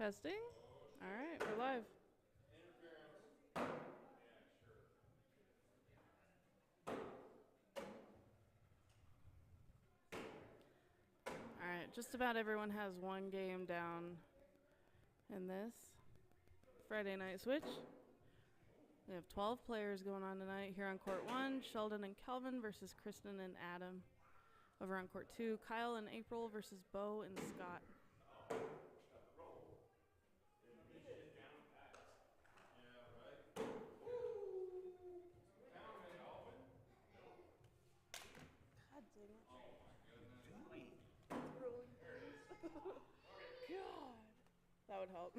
Testing. All right, we're live. All right, just about everyone has one game down in this Friday night switch. We have 12 players going on tonight here on court 1. Sheldon and Kelvin versus Kristen and Adam. Over on court 2, Kyle and April versus Bo and Scott. God dang it. God. That would help.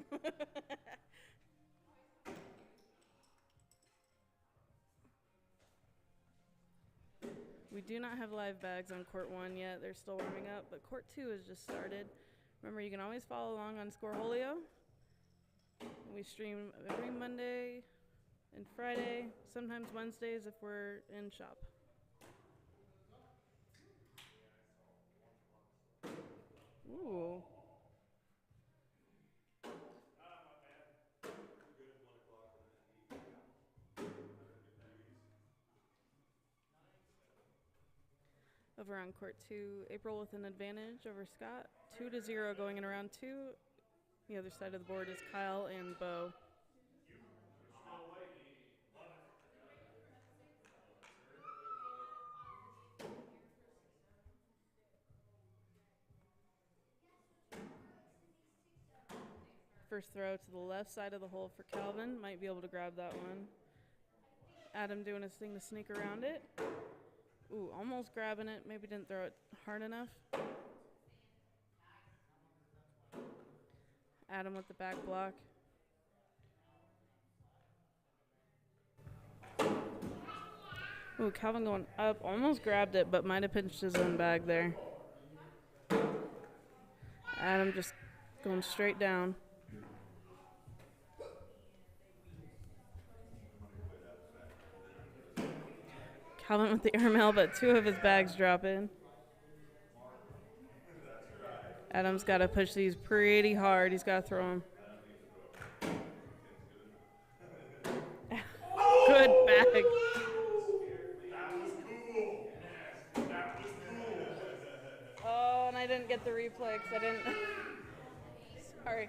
We do not have live bags on court 1 yet. They're still warming up, but court 2 has just started. Remember, you can always follow along on Switcholio. We stream every Monday and Friday, sometimes Wednesdays if we're in shop. Ooh. Over on court 2, April with an advantage over Scott. 2-0 going in round 2. The other side of the board is Kyle and Bo. First throw to the left side of the hole for Calvin. Might be able to grab that one. Adam doing his thing to sneak around it. Ooh, almost grabbing it. Maybe didn't throw it hard enough. Adam with the back block. Ooh, Calvin going up. Almost grabbed it, but might have pinched his own bag there. Adam just going straight down. Calvin with the airmail, but 2 of his bags drop in. Adam's got to push these pretty hard. He's got to throw them. Good bag. That was cool. That was cool. Oh, and I didn't get the replay because I didn't. Sorry.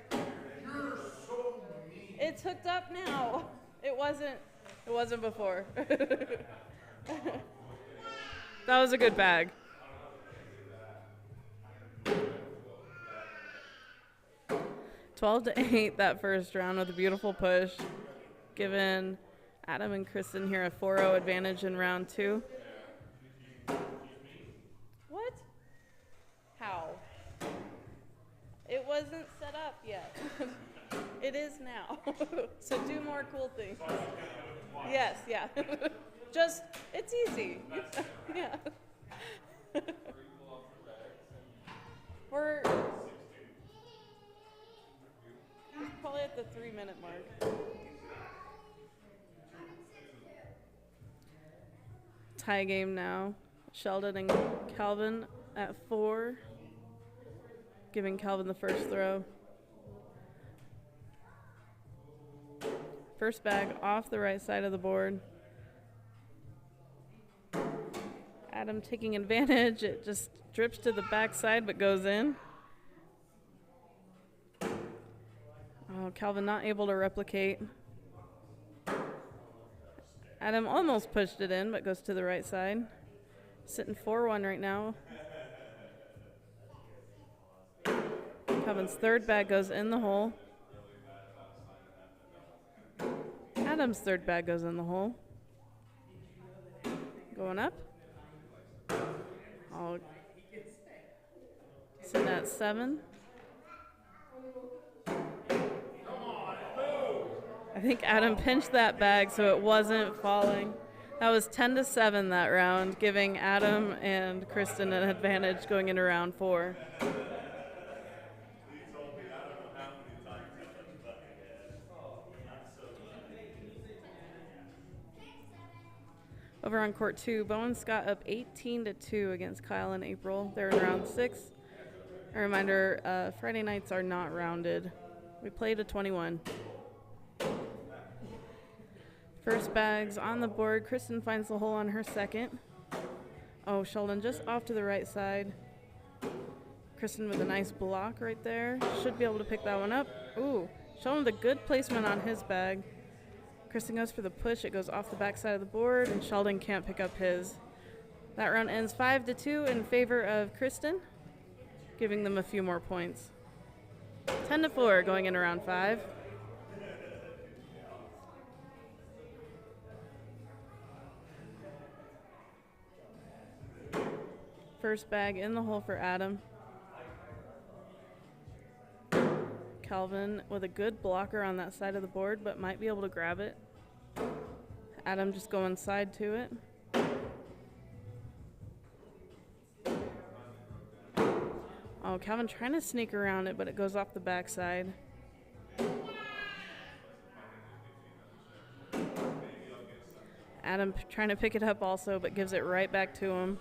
You're so mean. It's hooked up now. It wasn't before. That was a good bag. (12-8) that first round with a beautiful push, giving Adam and Kristen here a 4-0 advantage in round 2. What? How? It wasn't set up yet. It is now. So do more cool things. Yes, yeah. Just, it's easy. Yeah. We're probably at the 3-minute mark. Tie game now. Sheldon and Calvin at 4. Giving Calvin the first throw. First bag off the right side of the board. Adam taking advantage. It just drips to the back side but goes in. Oh, Calvin not able to replicate. Adam almost pushed it in but goes to the right side. Sitting 4-1 right now. Calvin's third bag goes in the hole. Adam's third bag goes in the hole. Going up. Oh, sitting at 7. I think Adam pinched that bag so it wasn't falling. That was 10-7 that round, giving Adam and Kristen an advantage going into round 4. Over on court 2, Bo and Scott up 18-2 against Kyle and April. They're in round 6. A reminder, Friday nights are not rounded. We played a 21. First bag's on the board. Kristen finds the hole on her second. Oh, Sheldon just off to the right side. Kristen with a nice block right there. Should be able to pick that one up. Ooh, Sheldon with a good placement on his bag. Kristen goes for the push. It goes off the back side of the board, and Sheldon can't pick up his. That round ends 5-2 in favor of Kristen, giving them a few more points. 10-4 going into round 5. First bag in the hole for Adam. Calvin with a good blocker on that side of the board, but might be able to grab it. Adam just going side to it. Oh, Calvin trying to sneak around it, but it goes off the backside. Adam trying to pick it up also, but gives it right back to him.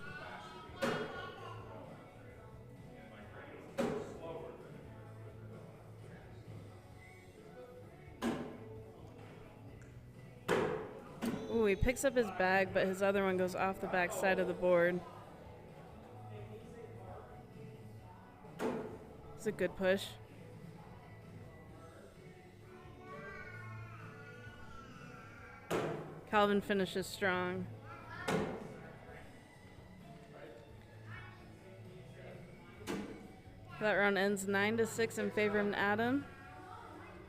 Ooh, he picks up his bag, but his other one goes off the back side of the board. It's a good push. Calvin finishes strong. That round ends 9-6 in favor of Adam,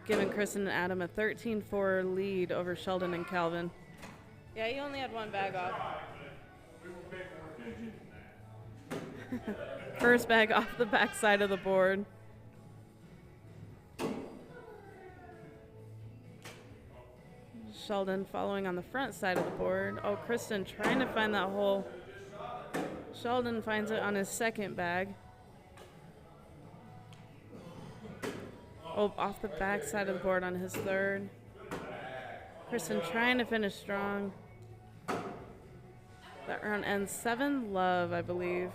giving Kristen and Adam a 13-4 lead over Sheldon and Calvin. Yeah, you only had one bag off. First bag off the back side of the board. Sheldon following on the front side of the board. Oh, Kristen trying to find that hole. Sheldon finds it on his second bag. Oh, off the back side of the board on his third. Kristen trying to finish strong. That round ends 7-love, I believe.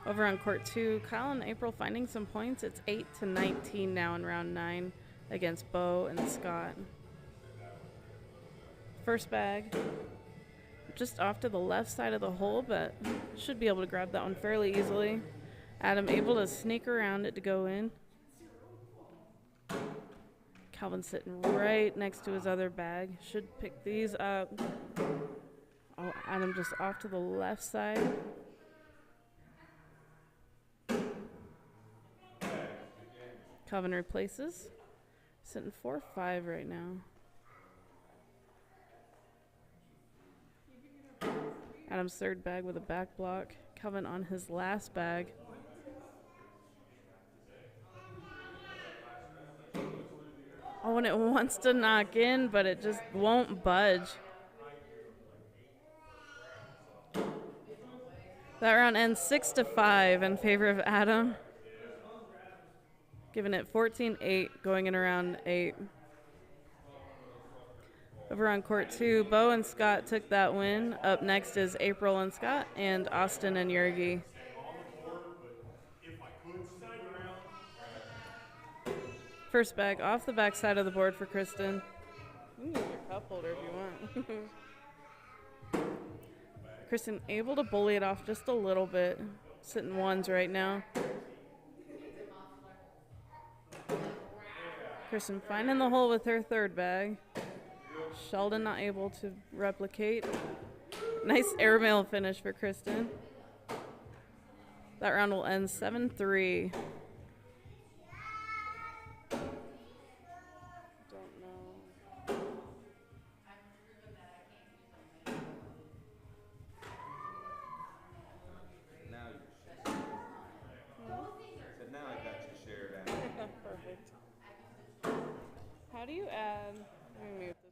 Over on court 2, Kyle and April finding some points. It's 8-19 now in round 9 against Bo and Scott. First bag, just off to the left side of the hole, but should be able to grab that one fairly easily. Adam able to sneak around it to go in. Calvin sitting right next to his other bag. Should pick these up. Oh, Adam just off to the left side. Calvin replaces. Sitting 4-5 right now. Adam's third bag with a back block. Calvin on his last bag. Oh, and it wants to knock in, but it just won't budge. That round ends 6-5 in favor of Adam. Giving it 14-8 going in around 8. Over on court 2, Bo and Scott took that win. Up next is April and Scott and Austin and Yergi. First bag off the back side of the board for Kristen. You can use your cup holder if you want. Kristen able to bully it off just a little bit. Sitting ones right now. Kristen finding the hole with her third bag. Sheldon not able to replicate. Nice airmail finish for Kristen. That round will end 7-3. Perfect. How do you add? Let me mute this.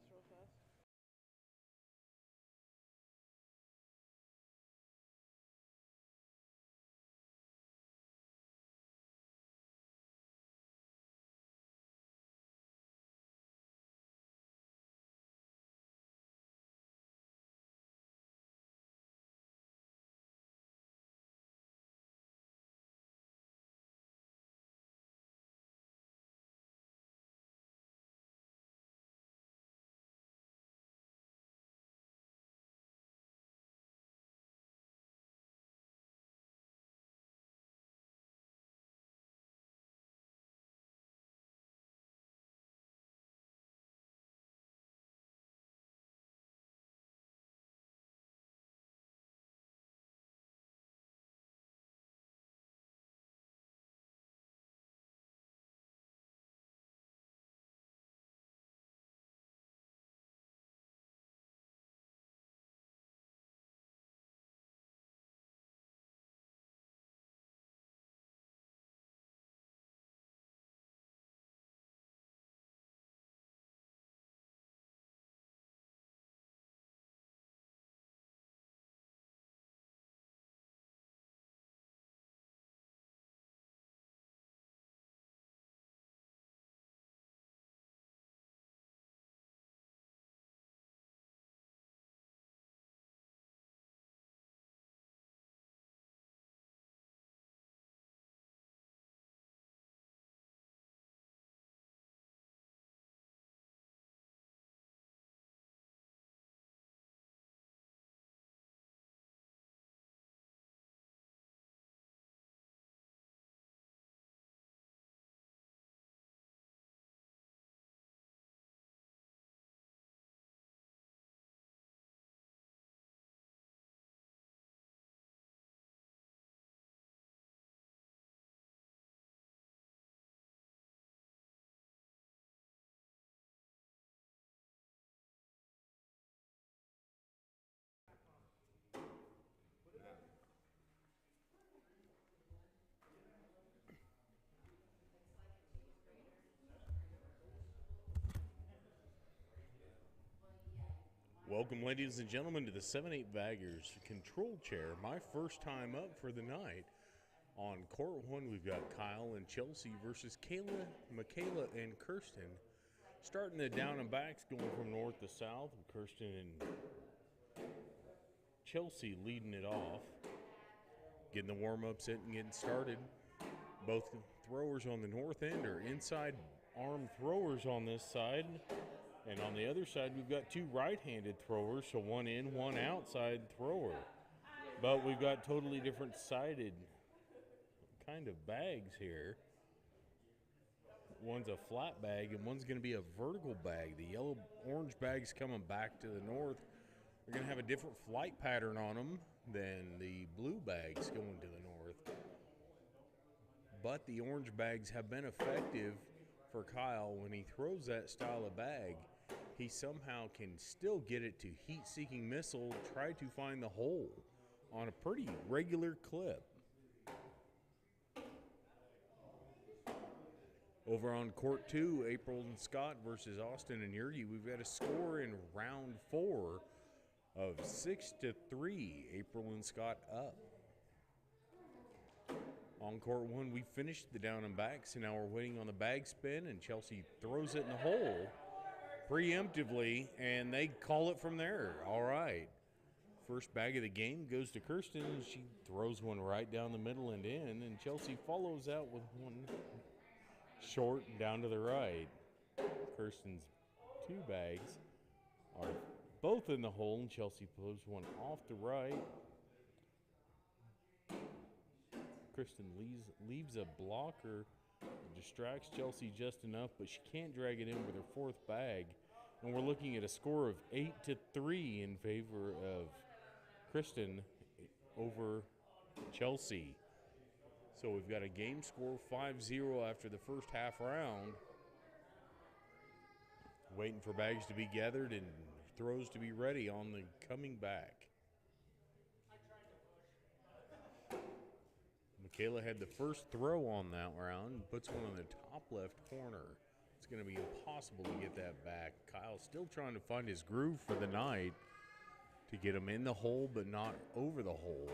Welcome, ladies and gentlemen, to the 7-8 Baggers control chair. My first time up for the night. On court one, we've got Kyle and Chelsea versus Kayla, Michaela, and Kirsten. Starting the down and backs, going from north to south. Kirsten and Chelsea leading it off. Getting the warm-ups in and getting started. Both throwers on the north end are inside arm throwers on this side. And on the other side, we've got two right-handed throwers, so one in, one outside thrower. But we've got totally different sided kind of bags here. One's a flat bag, and one's going to be a vertical bag. The yellow-orange bag's coming back to the north. They're going to have a different flight pattern on them than the blue bags going to the north. But the orange bags have been effective for Kyle. When he throws that style of bag, he somehow can still get it to heat-seeking missile, try to find the hole on a pretty regular clip. Over on court 2, April and Scott versus Austin and Yurgi. We've got a score in round 4 of 6-3. April and Scott up. On court 1, we finished the down and backs, and now we're waiting on the bag spin, and Chelsea throws it in the hole preemptively, and they call it from there. All right. First bag of the game goes to Kirsten, and she throws one right down the middle and in, and Chelsea follows out with one short and down to the right. Kirsten's two bags are both in the hole, and Chelsea pulls one off the right. Kirsten leaves a blocker, distracts Chelsea just enough, but she can't drag it in with her fourth bag. And we're looking at a score of 8-3 in favor of Kirsten over Chelsea. So we've got a game score 5-0 after the first half round. Waiting for bags to be gathered and throws to be ready on the coming back. Michaela had the first throw on that round and puts one on the top left corner. It's going to be impossible to get that back. Kyle's still trying to find his groove for the night to get him in the hole but not over the hole.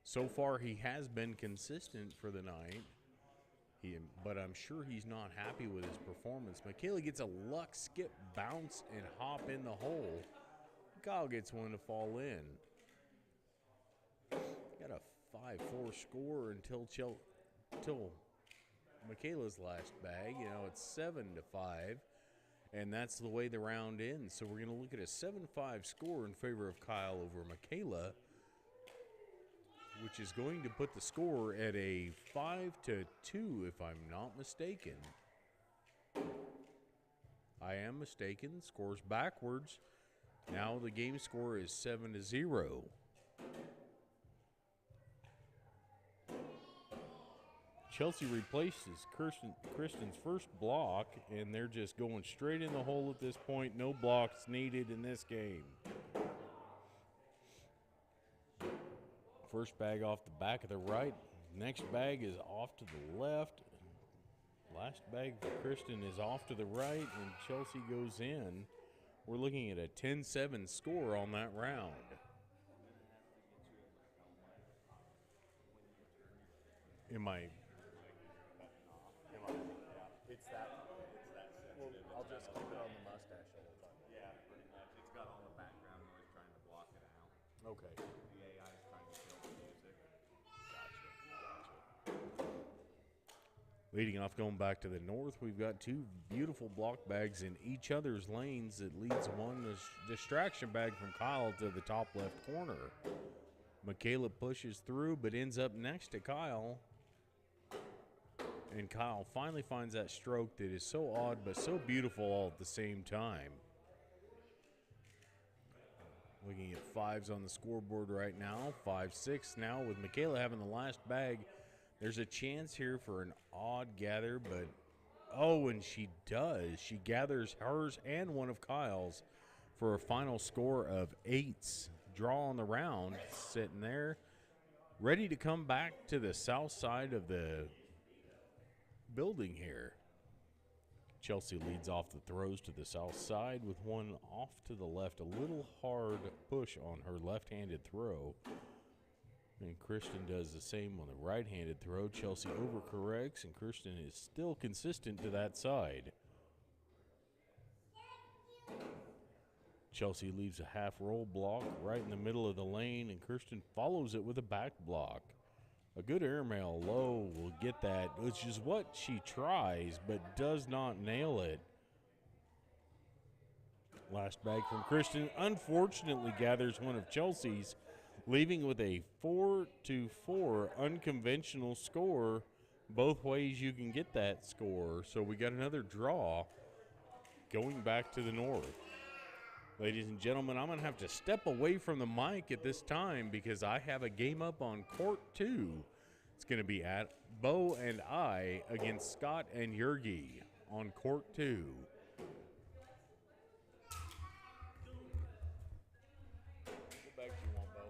So far, he has been consistent for the night, but I'm sure he's not happy with his performance. Michaela gets a luck, skip, bounce, and hop in the hole. Kyle gets one to fall in. Got a 5-4 score until Michaela's last bag. You know, it's 7-5, and that's the way the round ends. So we're going to look at a 7-5 score in favor of Kyle over Michaela, which is going to put the score at a 5-2, if I'm not mistaken. I am mistaken. Scores backwards. Now the game score is 7-0. Chelsea replaces Kristen's first block, and they're just going straight in the hole at this point. No blocks needed in this game. First bag off the back of the right. Next bag is off to the left. Last bag for Kristen is off to the right, and Chelsea goes in. We're looking at a 10-7 score on that round. It's that sensitive. Well, I'll just keep it on the mustache all the time. Yeah, pretty much. It's got all the background noise trying to block it out. Okay. The AI is trying to kill the music. Leading off, going back to the north, we've got two beautiful block bags in each other's lanes. It leads one distraction bag from Kyle to the top left corner. Michaela pushes through but ends up next to Kyle. And Kyle finally finds that stroke that is so odd but so beautiful all at the same time. Looking at fives on the scoreboard right now. 5-6 now with Michaela having the last bag. There's a chance here for an odd gather, but oh, and she does. She gathers hers and one of Kyle's for a final score of 8s. Draw on the round, sitting there, ready to come back to the south side of the building here. Chelsea leads off the throws to the south side with one off to the left. A little hard push on her left-handed throw. And Kristen does the same on the right-handed throw. Chelsea overcorrects, and Kristen is still consistent to that side. Chelsea leaves a half roll block right in the middle of the lane, and Kristen follows it with a back block. A good airmail low will get that, which is what she tries, but does not nail it. Last bag from Kristen unfortunately gathers one of Chelsea's, leaving with a 4-4 unconventional score. Both ways you can get that score. So we got another draw going back to the north. Ladies and gentlemen, I'm going to have to step away from the mic at this time because I have a game up on court 2. It's going to be at Bo and I against Scott and Yergi on court 2. What bags do you want, Bo?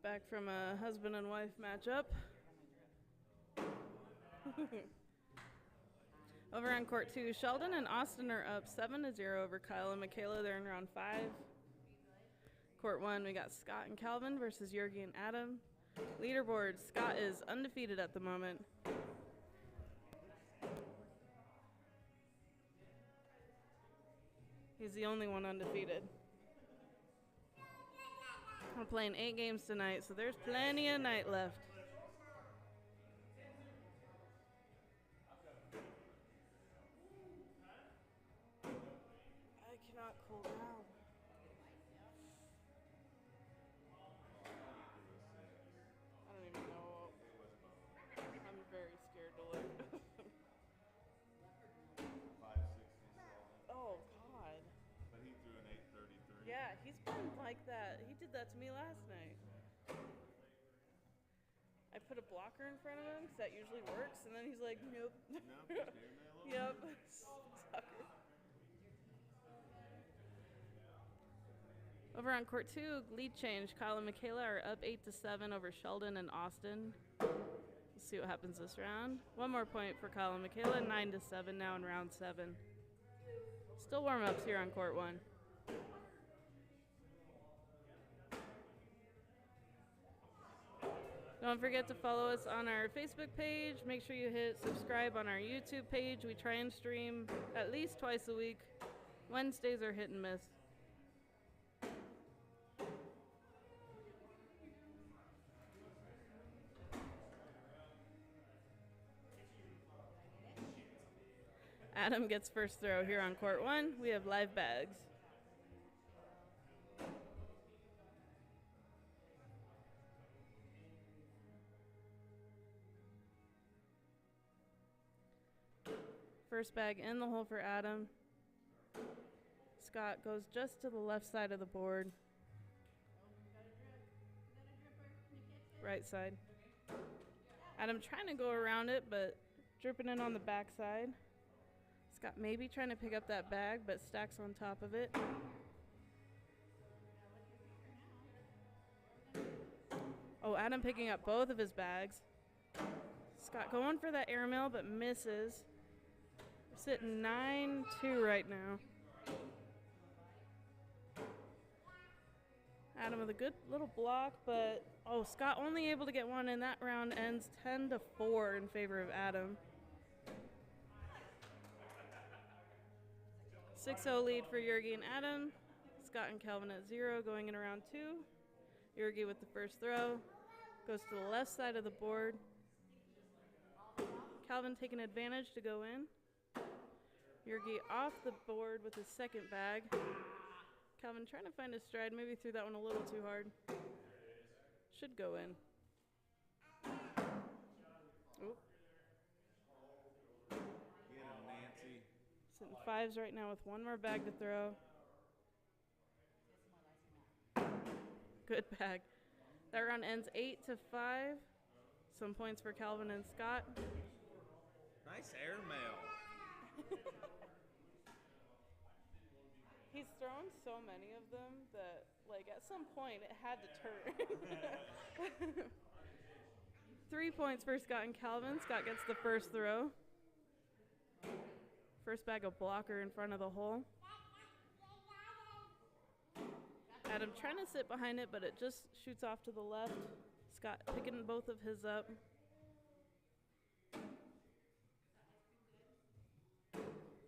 Back from a husband and wife matchup. Over on court 2, Sheldon and Austin are up 7-0 over Kyle and Michaela. They're in round 5. Court 1, we got Scott and Calvin versus Yergi and Adam. Leaderboard, Scott is undefeated at the moment. He's the only one undefeated. We're playing 8 games tonight, so there's plenty of night left. I cannot cool down. I don't even know. I'm very scared to look. 567. Oh, God. But he threw an 833. Yeah, he's been like that. He did that to me last night. I put a blocker in front of him because that usually works, and then he's like, nope. No, just air mail him. Yep. Sucker. Over on court 2, lead change. Kyle and Michaela are up 8-7 over Sheldon and Austin. Let's see what happens this round. One more point for Kyle and Michaela, 9-7 now in round 7. Still warm-ups here on court 1. Don't forget to follow us on our Facebook page. Make sure you hit subscribe on our YouTube page. We try and stream at least twice a week. Wednesdays are hit and miss. Adam gets first throw here on court 1. We have live bags. First bag in the hole for Adam. Scott goes just to the left side of the board. Right side. Adam trying to go around it, but dripping in on the back side. Scott maybe trying to pick up that bag, but stacks on top of it. Oh, Adam picking up both of his bags. Scott going for that airmail, but misses. We're sitting 9-2 right now. Adam with a good little block, but oh, Scott only able to get one, and that round ends 10-4 in favor of Adam. 6-0 lead for Yergi and Adam. Scott and Calvin at 0 going in round 2. Yergi with the first throw. Goes to the left side of the board. Calvin taking advantage to go in. Yergi off the board with his second bag. Calvin trying to find his stride. Maybe threw that one a little too hard. Should go in. Oop. Get him, Nancy. Sitting 5s right now with one more bag to throw. Good bag. That round ends 8-5. Some points for Calvin and Scott. Nice airmail. He's thrown so many of them that, like, at some point it had to turn. 3 points for Scott and Calvin. Scott gets the first throw. First bag of blocker in front of the hole. Adam trying to sit behind it, but it just shoots off to the left. Scott picking both of his up.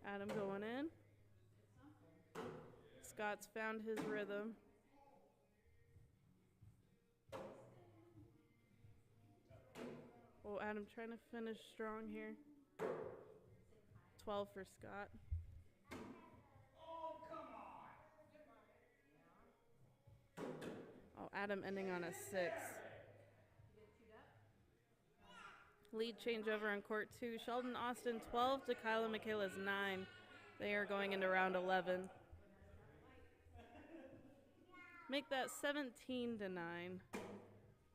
Adam going in. Scott's found his rhythm. Oh, Adam trying to finish strong here. 12 for Scott. Oh, Adam ending on a 6. Lead changeover on court 2. Sheldon Austin 12 to Kyle and Michaela's 9. They are going into round 11. Make that 17-9.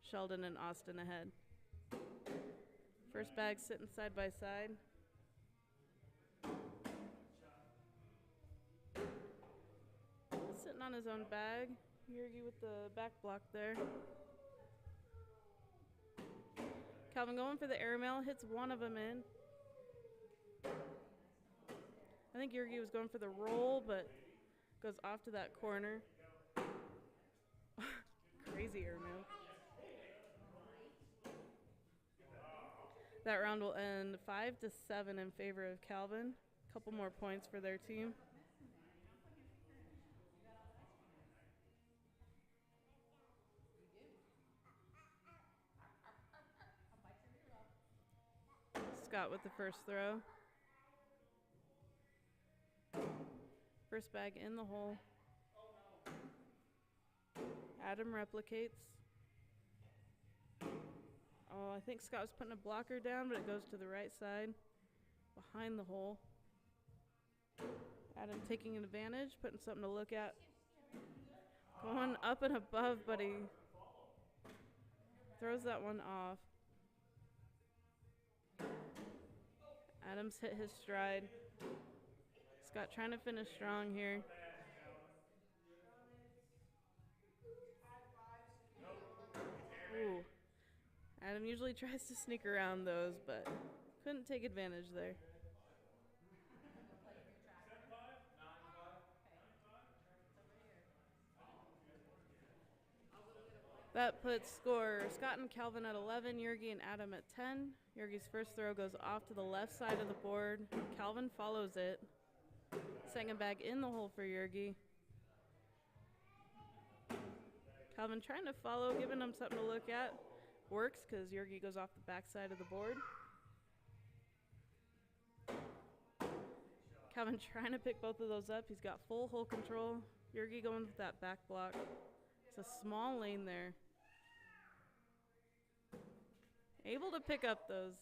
Sheldon and Austin ahead. First bag sitting side by side. Sitting on his own bag. Yergi with the back block there. Calvin going for the airmail, hits one of them in. I think Yergi was going for the roll, but goes off to that corner. Crazy airmail. That round will end 5-7 in favor of Calvin. A couple more points for their team. Scott with the first throw. First bag in the hole. Adam replicates. Oh, I think Scott was putting a blocker down, but it goes to the right side, behind the hole. Adam taking an advantage, putting something to look at. Going up and above, but he throws that one off. Adams hit his stride. Scott trying to finish strong here. Ooh. Adam usually tries to sneak around those, but couldn't take advantage there. That puts score Scott and Calvin at 11, Yergi and Adam at 10. Yergi's first throw goes off to the left side of the board. Calvin follows it. Second bag in the hole for Yergi. Calvin trying to follow, giving him something to look at. Works because Yergi goes off the back side of the board. Calvin trying to pick both of those up. He's got full hole control. Yergi going with that back block. It's a small lane there. Able to pick up those.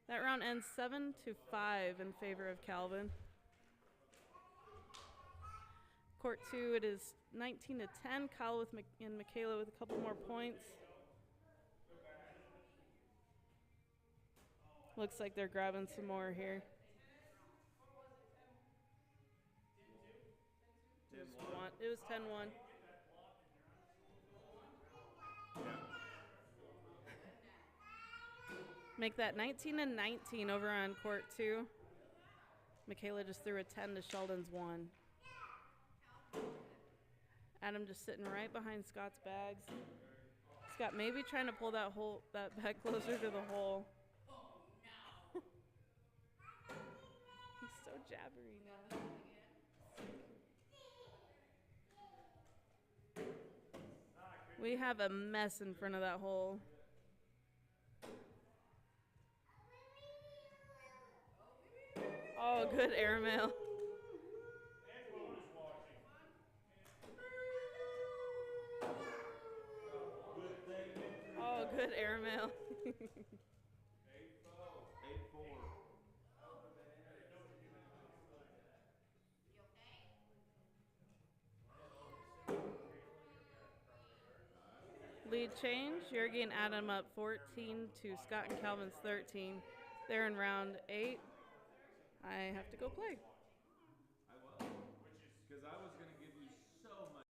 That round ends 7-5 in favor of Calvin. Court 2, it is 19-10. Kyle and Michaela with a couple more points. Looks like they're grabbing some more here. It was 10-1. Make that 19-19 over on court 2. Michaela just threw a 10 to Sheldon's 1. Adam just sitting right behind Scott's bags. Scott maybe trying to pull that bag closer to the hole. He's so jabbery now. We have a mess in front of that hole. Oh, good airmail. Oh, good airmail. 8-4. Lead change. Yergi and Adam up 14 to Scott and Calvin's 13. They're in round 8. I have to go play. I will. Because I was going to give you so much.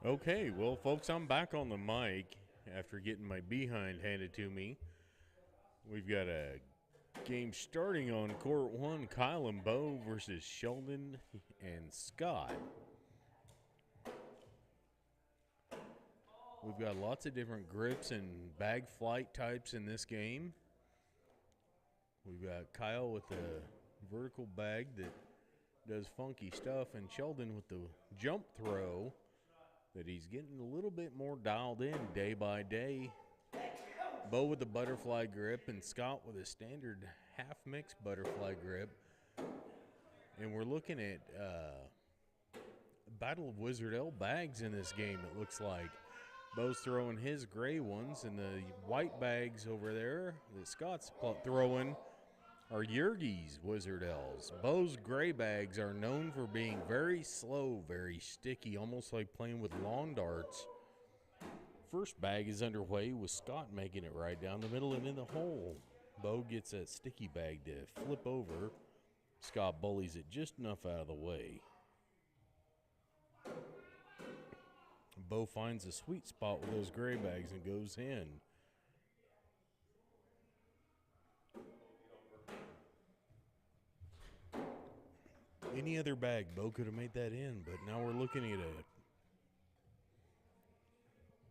Okay, well, folks, I'm back on the mic after getting my behind handed to me. We've got a game starting on court one, Kyle and Bo versus Sheldon and Scott. We've got lots of different grips and bag flight types in this game. We've got Kyle with the vertical bag that does funky stuff, and Sheldon with the jump throw that he's getting a little bit more dialed in day by day. Bo with the butterfly grip and Scott with a standard half mix butterfly grip. And we're looking at Battle of Wizard L bags in this game, it looks like. Bo's throwing his gray ones, and the white bags over there that Scott's throwing are Yergi's Wizard L's. Bo's gray bags are known for being very slow, very sticky, almost like playing with lawn darts. First bag is underway with Scott making it right down the middle and in the hole. Bo gets that sticky bag to flip over. Scott bullies it just enough out of the way. Bo finds a sweet spot with those gray bags and goes in. Any other bag, Bo could have made that in, but now we're looking at a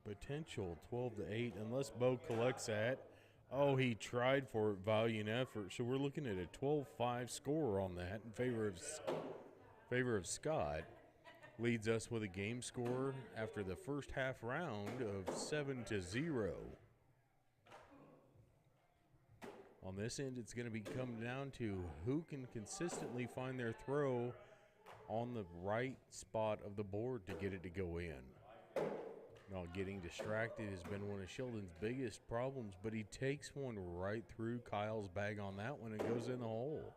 potential 12-8, unless Bo collects that. Oh, he tried for it, valiant effort. So we're looking at a 12-5 score on that in favor of Scott. Leads us with a game score after the first half round of 7-0. On this end, it's going to come down to who can consistently find their throw on the right spot of the board to get it to go in. Now, getting distracted has been one of Sheldon's biggest problems, but he takes one right through Kyle's bag on that one and goes in the hole.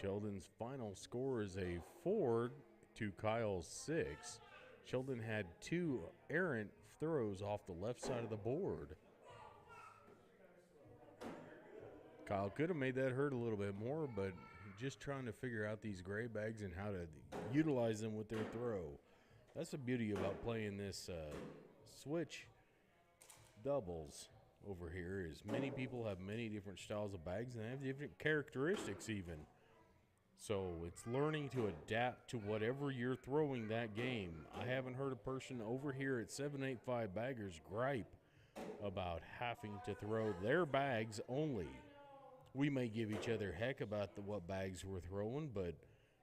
Sheldon's final score is a 4 to Kyle's 6. Sheldon had 2 errant throws off the left side of the board. Kyle could have made that hurt a little bit more, but just trying to figure out these gray bags and how to utilize them with their throw. That's the beauty about playing this Switch doubles over here, is many people have many different styles of bags and they have different characteristics even. So it's learning to adapt to whatever you're throwing that game. I haven't heard a person over here at 785 Baggers gripe about having to throw their bags only. We may give each other heck about what bags we're throwing, but,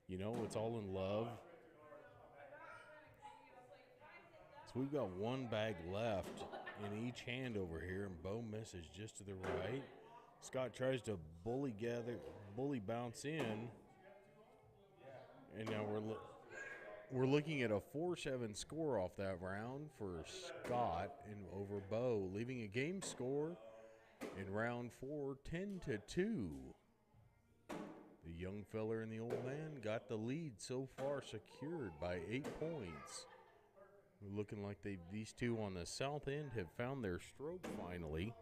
you know, it's all in love. So we've got one bag left in each hand over here, and Bo misses just to the right. Scott tries to bully bounce in. And now we're looking at a 4-7 score off that round for Scott and over Bo, leaving a game score in round 4, 10-2. The young feller and the old man got the lead so far secured by 8 points. Looking like these two on the south end have found their stroke finally.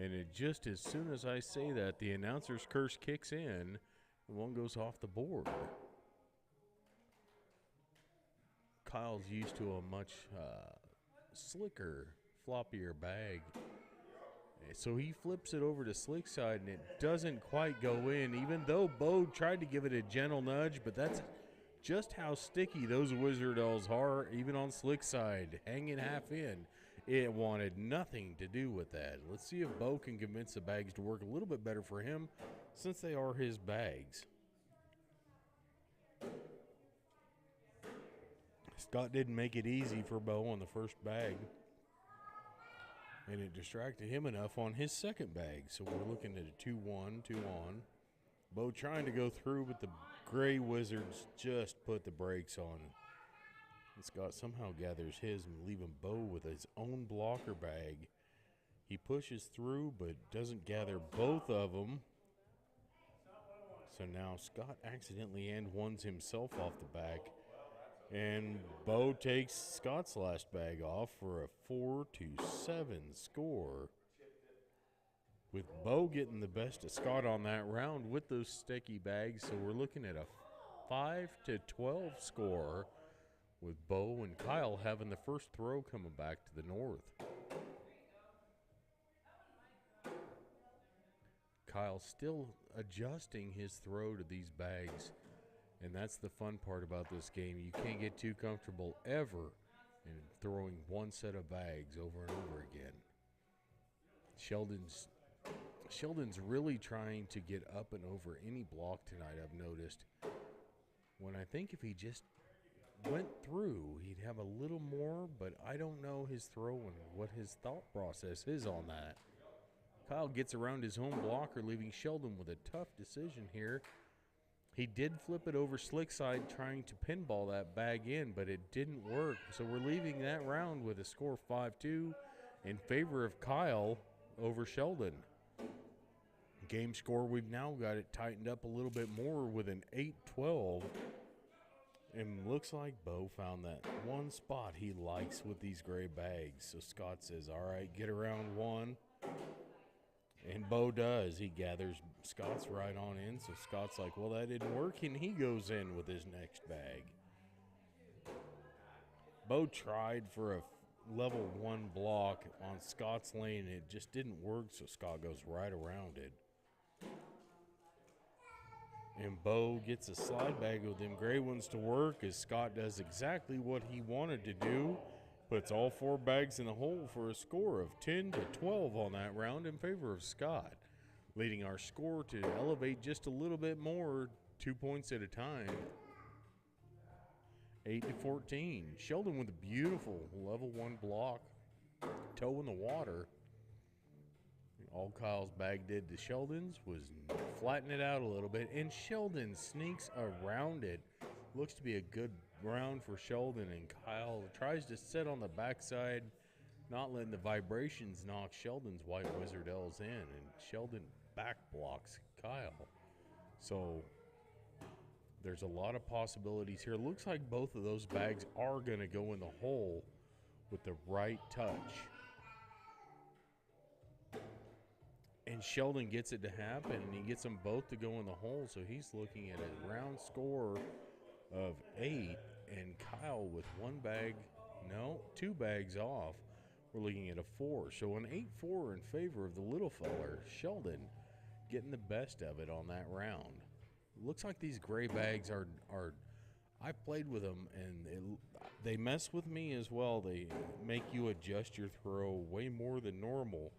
And just as soon as I say that, the announcer's curse kicks in, and one goes off the board. Kyle's used to a much slicker, floppier bag. So he flips it over to slick side, and it doesn't quite go in, even though Bo tried to give it a gentle nudge, but that's just how sticky those Wizard L's are, even on slick side, hanging half in. It wanted nothing to do with that. Let's see if Bo can convince the bags to work a little bit better for him since they are his bags. Scott didn't make it easy for Bo on the first bag, and it distracted him enough on his second bag. So we're looking at a 2-1, 2 on. Bo trying to go through, but the gray Wizards just put the brakes on. And Scott somehow gathers his and leaving Bo with his own blocker bag. He pushes through but doesn't gather both of them. So now Scott accidentally and ones himself off the back. And Bo takes Scott's last bag off for a 4-7 score. with Bo getting the best of Scott on that round with those sticky bags. So we're looking at a 5-12 score with Bo and Kyle having the first throw coming back to the north. Kyle still adjusting his throw to these bags, and that's the fun part about this game. You can't get too comfortable ever in throwing one set of bags over and over again. Sheldon's really trying to get up and over any block tonight, I've noticed. When I think if he just went through, he'd have a little more, but I don't know his throw and what his thought process is on that. Kyle gets around his home blocker, leaving Sheldon with a tough decision here. He did flip it over slick side, trying to pinball that bag in, but it didn't work. So we're leaving that round with a score 5-2 in favor of Kyle over Sheldon. Game score, we've now got it tightened up a little bit more with an 8-12. And looks like Bo found that one spot he likes with these gray bags. So Scott says, all right, get around one. And Bo does. He gathers Scott's right on in. So Scott's like, well, that didn't work. And he goes in with his next bag. Bo tried for a level 1 block on Scott's lane. It just didn't work. So Scott goes right around it. And Bo gets a slide bag with them gray ones to work as Scott does exactly what he wanted to do. Puts all 4 bags in the hole for a score of 10-12 on that round in favor of Scott, leading our score to elevate just a little bit more, 2 points at a time, 8-14. Sheldon with a beautiful level 1 block, toe in the water. All Kyle's bag did to Sheldon's was flatten it out a little bit, and Sheldon sneaks around it. Looks to be a good round for Sheldon, and Kyle tries to sit on the backside, not letting the vibrations knock Sheldon's white wizard L's in, and Sheldon back blocks Kyle. So there's a lot of possibilities here. Looks like both of those bags are going to go in the hole with the right touch. And Sheldon gets it to happen, and he gets them both to go in the hole, so he's looking at a round score of 8, and Kyle with 2 bags off. We're looking at a 4. So an 8-4 in favor of the little feller, Sheldon, getting the best of it on that round. Looks like these gray bags are I've played with them, and they mess with me as well. They make you adjust your throw way more than normal.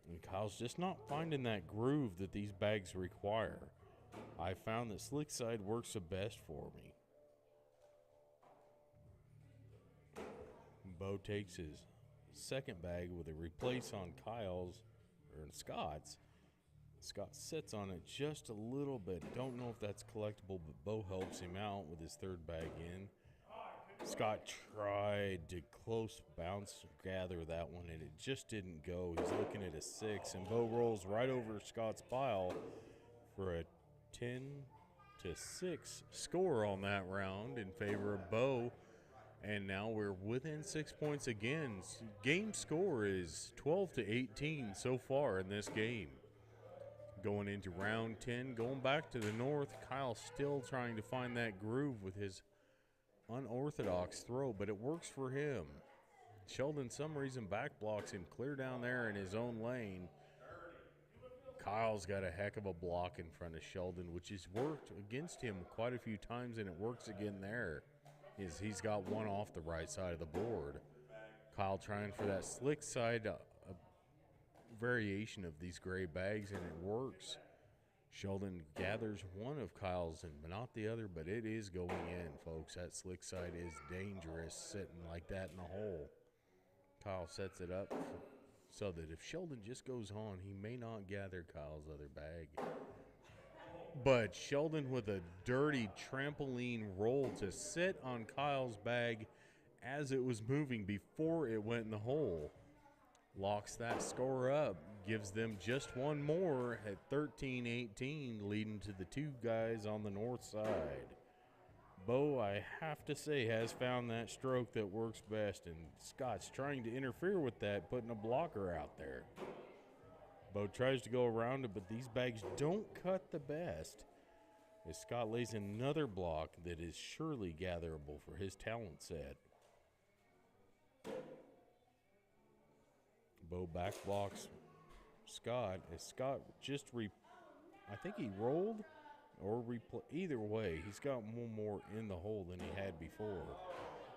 And Kyle's just not finding that groove that these bags require. I found that slick side works the best for me. Bo takes his second bag with a replace on Scott's. Scott sits on it just a little bit. Don't know if that's collectible, but Bo helps him out with his third bag in. Scott tried to close bounce gather that one, and it just didn't go. He's looking at a 6, and Bo rolls right over Scott's pile for a 10-6 score on that round in favor of Bo. And now we're within 6 points again. Game score is 12-18 so far in this game. Going into round 10, going back to the north, Kyle still trying to find that groove with his unorthodox throw, but it works for him. Sheldon, some reason, back blocks him clear down there in his own lane. Kyle's got a heck of a block in front of Sheldon, which has worked against him quite a few times, and it works again there. He's got one off the right side of the board. Kyle trying for that slick side variation of these gray bags, and it works. Sheldon gathers one of Kyle's, and not the other, but it is going in, folks. That slick side is dangerous sitting like that in the hole. Kyle sets it up so that if Sheldon just goes on, he may not gather Kyle's other bag. But Sheldon with a dirty trampoline roll to sit on Kyle's bag as it was moving before it went in the hole. Locks that score up, gives them just one more at 13-18, leading to the 2 guys on the north side. Bo, I have to say, has found that stroke that works best, and Scott's trying to interfere with that, putting a blocker out there. Bo tries to go around it, but these bags don't cut the best. As Scott lays another block that is surely gatherable for his talent set. Bo back blocks Scott as Scott just I think he rolled or either way, he's got one more in the hole than he had before.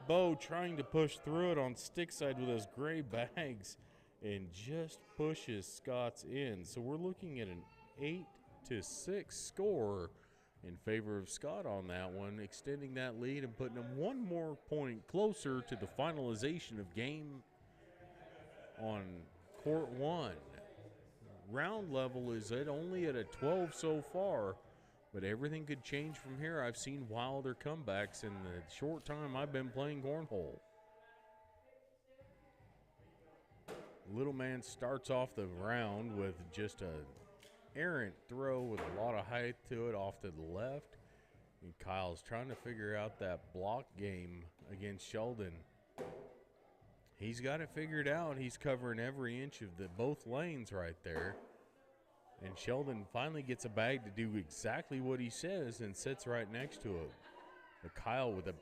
Bo trying to push through it on stick side with those gray bags and just pushes Scott's in. So we're looking at an 8-6 score in favor of Scott on that one, extending that lead and putting him one more point closer to the finalization of game on court 1. Round level is only at a 12 so far, but everything could change from here. I've seen wilder comebacks in the short time I've been playing cornhole. Little man starts off the round with just a errant throw with a lot of height to it off to the left. And Kyle's trying to figure out that block game against Sheldon. He's got it figured out. He's covering every inch of both lanes right there. And Sheldon finally gets a bag to do exactly what he says and sits right next to it. But Kyle with a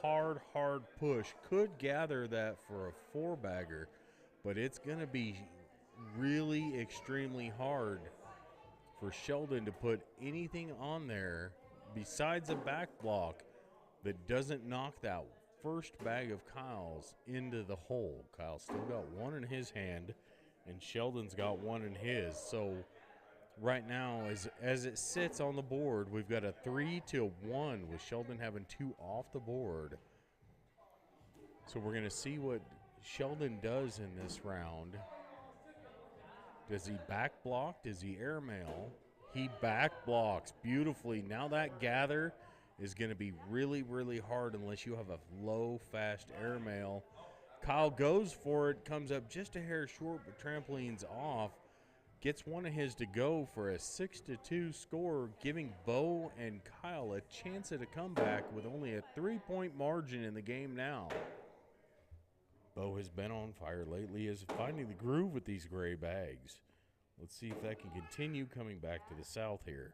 hard push could gather that for a 4-bagger, but it's going to be really extremely hard for Sheldon to put anything on there besides a back block that doesn't knock that first bag of Kyle's into the hole. Kyle's still got one in his hand, and Sheldon's got one in his. So right now, as it sits on the board, we've got a 3-1 with Sheldon having 2 off the board. So we're going to see what Sheldon does in this round. Does he back block? Does he airmail? He back blocks beautifully. Now that gather is going to be really, really hard unless you have a low, fast airmail. Kyle goes for it, comes up just a hair short, but trampoline's off. Gets one of his to go for a 6-2 score, giving Bo and Kyle a chance at a comeback with only a 3-point margin in the game now. Bo has been on fire lately, is finding the groove with these gray bags. Let's see if that can continue coming back to the south here.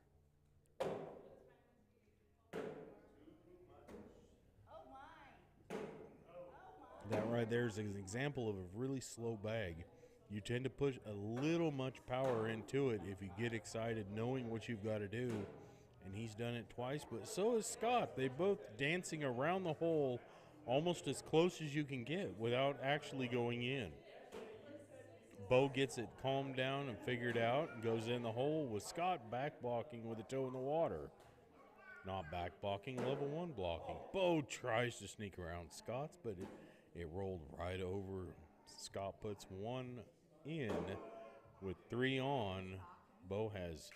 That right there is an example of a really slow bag. You tend to push a little much power into it if you get excited knowing what you've got to do. And he's done it twice, but so is Scott. They both dancing around the hole almost as close as you can get without actually going in. Bo gets it calmed down and figured out and goes in the hole with Scott back blocking with a toe in the water. Not back blocking, level 1 blocking. Bo tries to sneak around Scott's, but it rolled right over. Scott puts 1 in with 3 on. Bo has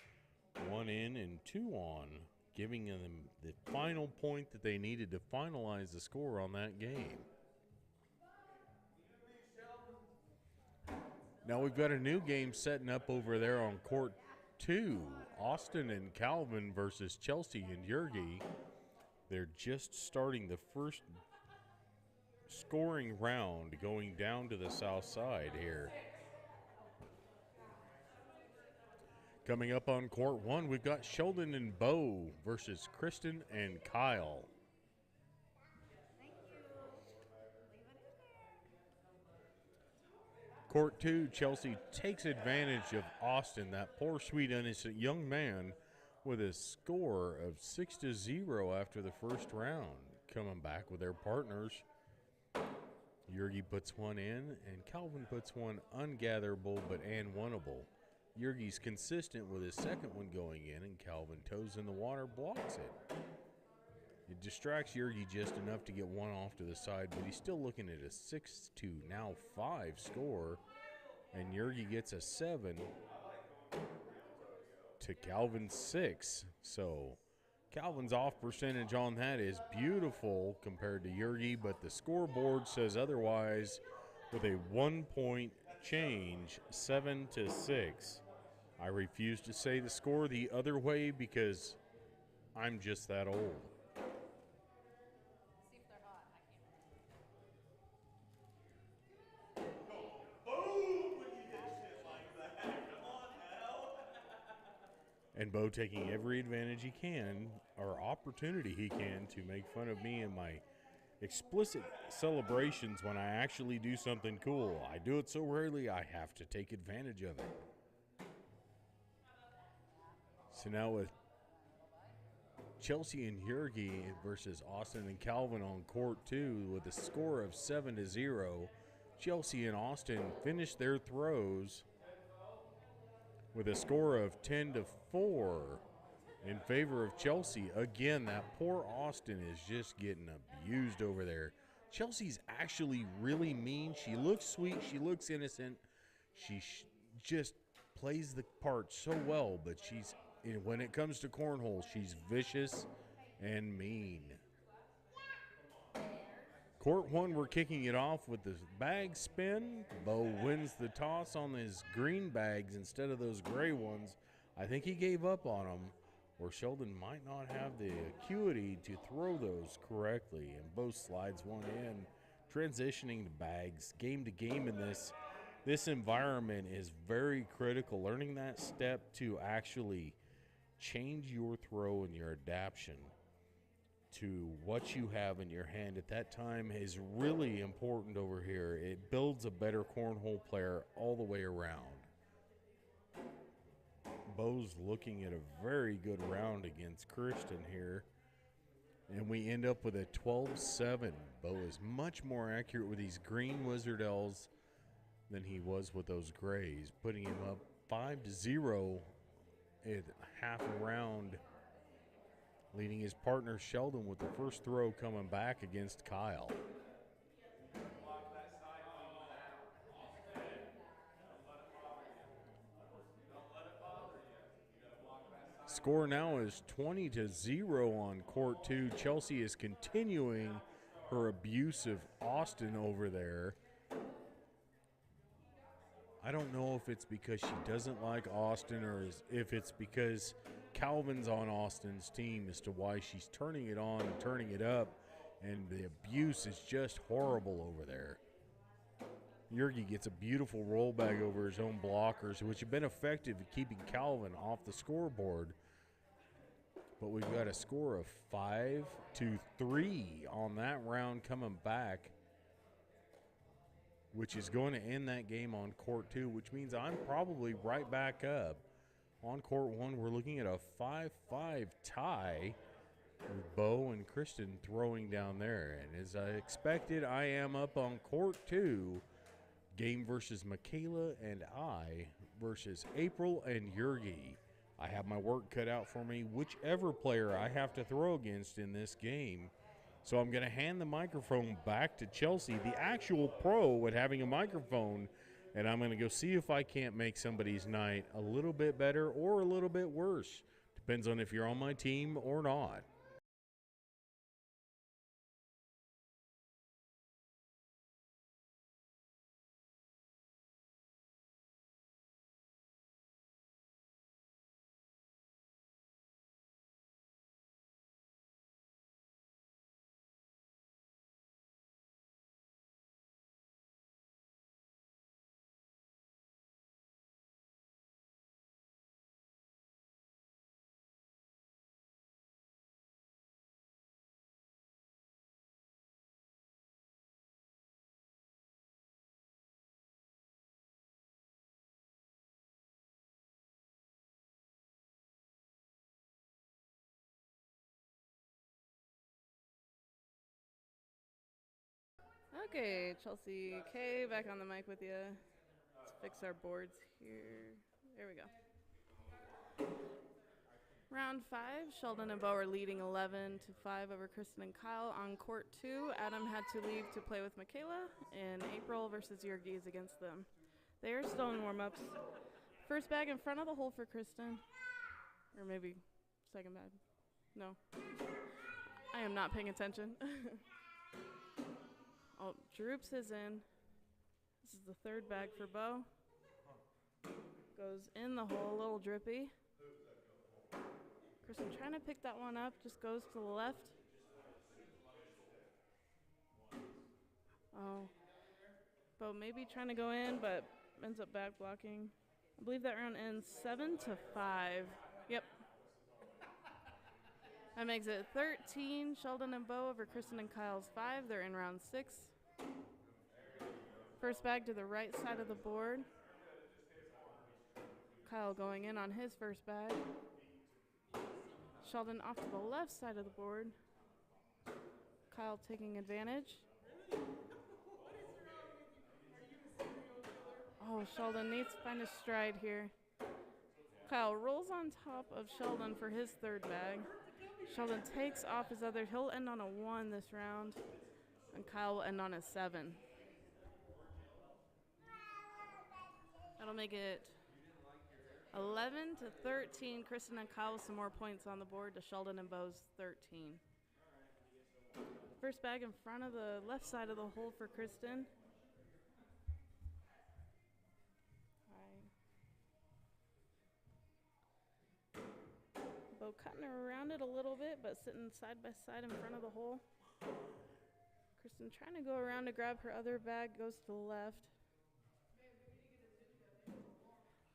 1 in and 2 on, giving them the final point that they needed to finalize the score on that game. Now we've got a new game setting up over there on court 2. Austin and Calvin versus Chelsea and Yergi. They're just starting the first scoring round going down to the south side here. Coming up on court 1, we've got Sheldon and Bo versus Kristen and Kyle. Court 2, Chelsea takes advantage of Austin, that poor, sweet, innocent young man, with a score of 6-0 after the first round. Coming back with their partners. Yergi puts 1 in, and Calvin puts 1 ungatherable but winnable. Yergi's consistent with his second one going in, and Calvin toes in the water, blocks it. It distracts Yergi just enough to get 1 off to the side, but he's still looking at a 6-5 score, and Yergi gets a 7 to Calvin's 6. So Calvin's off percentage on that is beautiful compared to Yergi, but the scoreboard says otherwise with a 1-point change, 7-6. I refuse to say the score the other way because I'm just that old. And Bo taking every advantage he can, or opportunity he can, to make fun of me and my explicit celebrations when I actually do something cool. I do it so rarely, I have to take advantage of it. So now with Chelsea and Jurgi versus Austin and Calvin on court 2 with a score of 7-0. Chelsea and Austin finished their throws with a score of 10-4 in favor of Chelsea. Again, that poor Austin is just getting abused over there. Chelsea's actually really mean. She looks sweet. She looks innocent. She just plays the part so well, but when it comes to cornhole, she's vicious and mean. Court 1, we're kicking it off with the bag spin. Bo wins the toss on his green bags instead of those gray ones. I think he gave up on them, or Sheldon might not have the acuity to throw those correctly. And Bo slides one in, transitioning to bags. Game to game in this environment is very critical. Learning that step to actually change your throw and your adaptation to what you have in your hand at that time is really important over here. It builds a better cornhole player all the way around. Bo's looking at a very good round against Kristen here. And we end up with a 12-7. Bo is much more accurate with these green Wizard L's than he was with those grays, putting him up 5-0 at half a round, leading his partner Sheldon with the first throw coming back against Kyle. Score now is 20-0 on court 2. Chelsea is continuing her abuse of Austin over there. I don't know if it's because she doesn't like Austin or if it's because Calvin's on Austin's team as to why she's turning it on and turning it up, and the abuse is just horrible over there. Jurgi gets a beautiful rollback over his own blockers, which have been effective at keeping Calvin off the scoreboard. But we've got a score of 5-3 on that round coming back, which is going to end that game on court 2, which means I'm probably right back up. On court 1, we're looking at a 5-5 tie with Bo and Kristen throwing down there. And as I expected, I am up on court 2. Game versus Michaela and I versus April and Jurgi. I have my work cut out for me, whichever player I have to throw against in this game. So I'm going to hand the microphone back to Chelsea, the actual pro at having a microphone, and I'm going to go see if I can't make somebody's night a little bit better or a little bit worse. Depends on if you're on my team or not. Okay, Chelsea K back on the mic with you. Let's fix our boards here. There we go. Round 5, Sheldon and Bo are leading 11-5 over Kristen and Kyle. On court 2, Adam had to leave to play with Michaela, and April versus Jurgi is against them. They are still in warm-ups. First bag in front of the hole for Kristen. Or maybe second bag. No. I am not paying attention. Oh, Droops is in. This is the third bag for Bo. Goes in the hole, a little drippy. Kristen trying to pick that one up, just goes to the left. Oh. Bo maybe trying to go in, but ends up back blocking. I believe that round ends 7-5. Yep, That makes it 13. Sheldon and Bo over Kristen and Kyle's 5. They're in round 6. First bag to the right side of the board. Kyle going in on his first bag. Sheldon off to the left side of the board. Kyle taking advantage. Oh, Sheldon needs to find a stride here. Kyle rolls on top of Sheldon for his third bag. Sheldon takes off his other. He'll end on a 1 this round. And Kyle will end on a 7. That'll make it 11 to 13. Kristen and Kyle with some more points on the board to Sheldon and Bo's 13. First bag in front of the left side of the hole for Kristen. Bo cutting around it a little bit, but sitting side by side in front of the hole. Kristen trying to go around to grab her other bag, goes to the left.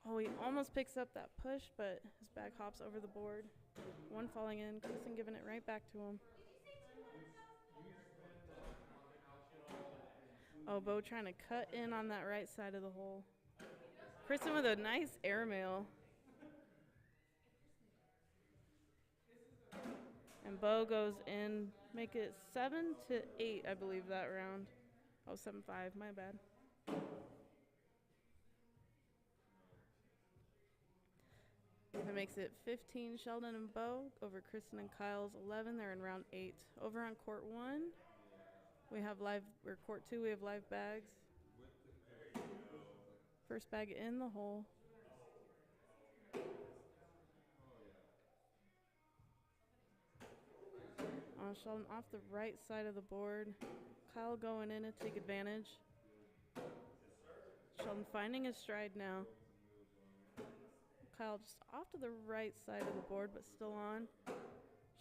Oh, he almost picks up that push, but his bag hops over the board. 1 falling in, Kristen giving it right back to him. Oh, Bo trying to cut in on that right side of the hole. Kristen with a nice airmail. And Bo goes in, make it 7 to 8, I believe, that round. Oh, 7-5, my bad. That makes it 15, Sheldon and Bo over Kristen and Kyle's 11. They're in round 8. Over on court 1, we have court 2, we have live bags. First bag in the hole. Sheldon off the right side of the board. Kyle going in to take advantage. Sheldon finding his stride now. Kyle just off to the right side of the board, but still on.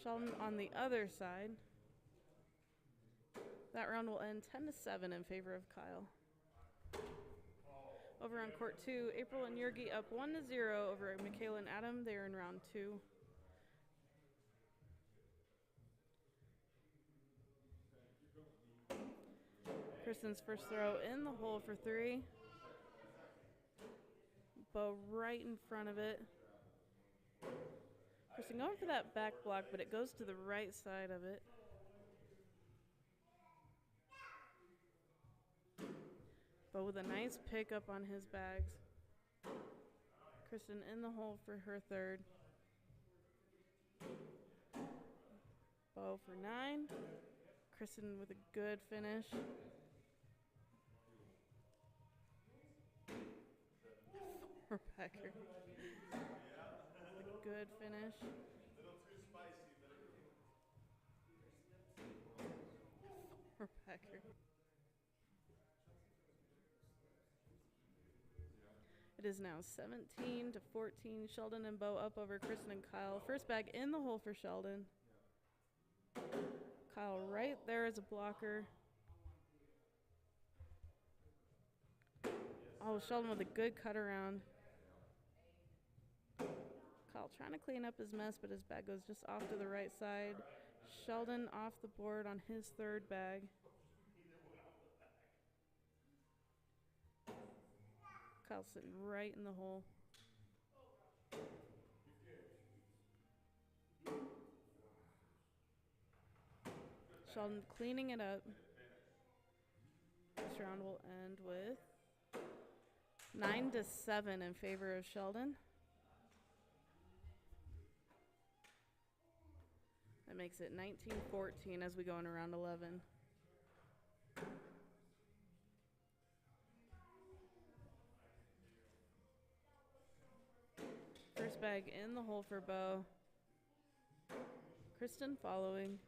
Sheldon on the other side. That round will end 10 to 7 in favor of Kyle. Over on court 2, April and Yergi up 1 to 0 over Michaela and Adam. They are in round 2. Kristen's first throw in the hole for 3. Bo right in front of it. Kristen going for that back block, but it goes to the right side of it. Bo with a nice pickup on his bags. Kristen in the hole for her third. Bo for 9. Kristen with a good finish. Four-packer. A good finish. Four-packer. It is now 17 to 14. Sheldon and Bo up over Kristen and Kyle. First bag in the hole for Sheldon. Kyle right there as a blocker. Oh, Sheldon with a good cut around. Kyle trying to clean up his mess, but his bag goes just off to the right side. Sheldon off the board on his third bag. Kyle's sitting right in the hole. Sheldon cleaning it up. This round will end with 9 to 7 in favor of Sheldon. That makes it 19-14 as we go in around 11. First bag in the hole for Bo. Kristen following.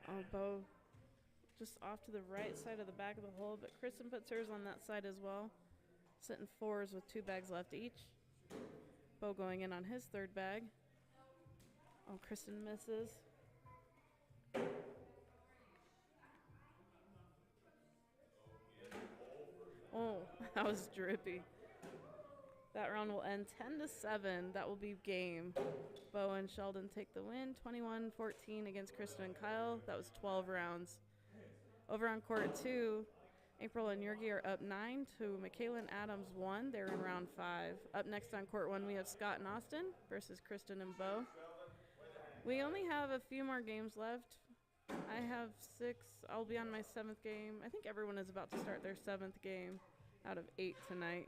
Oh, Bo just off to the right side of the back of the hole, but Kristen puts hers on that side as well. Sitting 4s with 2 bags left each. Bo going in on his third bag. Oh, Kristen misses. Oh, that was drippy. That round will end 10-7. That will be game. Bo and Sheldon take the win, 21-14 against Kristen and Kyle. That was 12 rounds. Over on court 2, April and Yurgi are up 9 to Michaela and Adams 1. They're in round 5. Up next on court 1, we have Scott and Austin versus Kristen and Bo. We only have a few more games left. I have 6. I'll be on my 7th game. I think everyone is about to start their 7th game out of 8 tonight.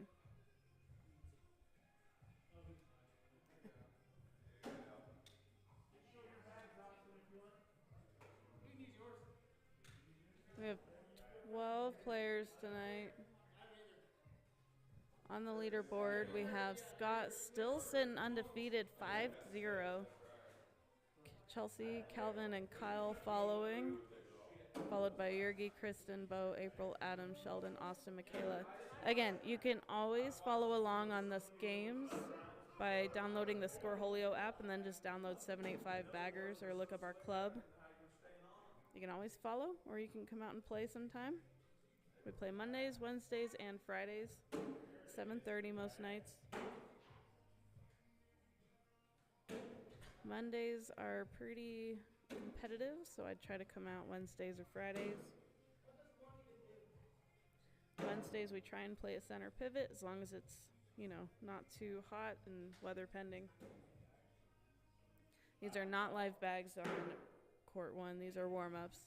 We have 12 players tonight. On the leaderboard, we have Scott still sitting undefeated 5-0. Chelsea, Calvin, and Kyle following. Followed by Yurgi, Kristen, Bo, April, Adam, Sheldon, Austin, Michaela. Again, you can always follow along on this games by downloading the Switcholio app and then just download 785 Baggers or look up our club. You can always follow, or you can come out and play sometime. We play Mondays, Wednesdays, and Fridays, 7:30 most nights. Mondays are pretty competitive, so I try to come out Wednesdays or Fridays. Wednesdays we try and play a center pivot as long as it's, not too hot and weather pending. These are not live bags on court 1. These are warm-ups.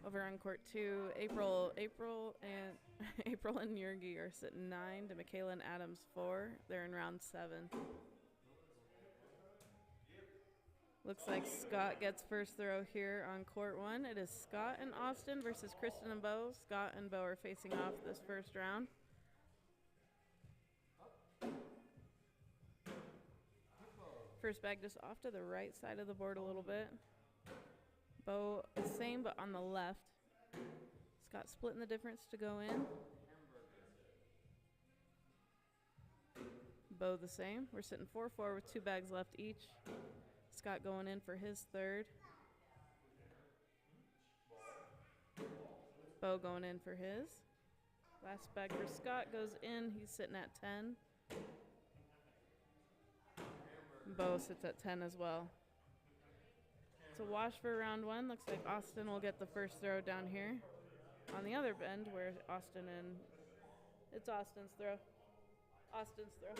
Over on court 2, April and April and Yurgi are sitting 9 to Michaela and Adams 4. They're in round 7. Looks like Scott gets first throw here on court 1. It is Scott and Austin versus Kristen and Bo. Scott and Bo are facing off this first round. First bag just off to the right side of the board a little bit. Bo, same but on the left. Scott splitting the difference to go in. Bo the same. We're sitting 4-4 with 2 bags left each. Scott going in for his third. Bo going in for his. Last bag for Scott goes in. He's sitting at 10. Bo sits at 10 as well. It's a wash for round 1. Looks like Austin will get the first throw down here. On the other end, where Austin and... It's Austin's throw. Austin's throw.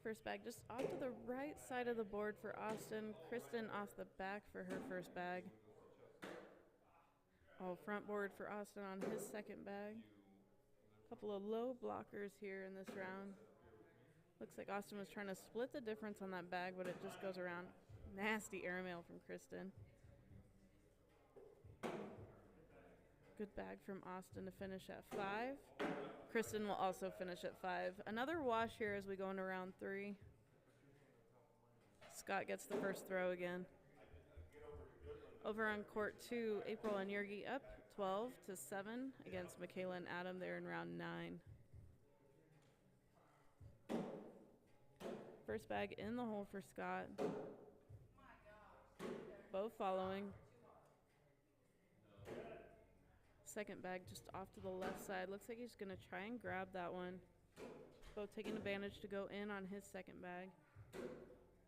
First bag just off to the right side of the board for Austin. Kristen off the back for her first bag. Oh, front board for Austin on his second bag. Couple of low blockers here in this round. Looks like Austin was trying to split the difference on that bag, but it just goes around. Nasty airmail from Kristen. Good bag from Austin to finish at 5. Kristen will also finish at 5. Another wash here as we go into round 3. Scott gets the first throw again. Over on court 2, April and Yurgi up 12-7 against Michaela and Adam. They're in round 9. First bag in the hole for Scott. Both following. Second bag just off to the left side. Looks like he's going to try and grab that one. Bo taking advantage to go in on his second bag.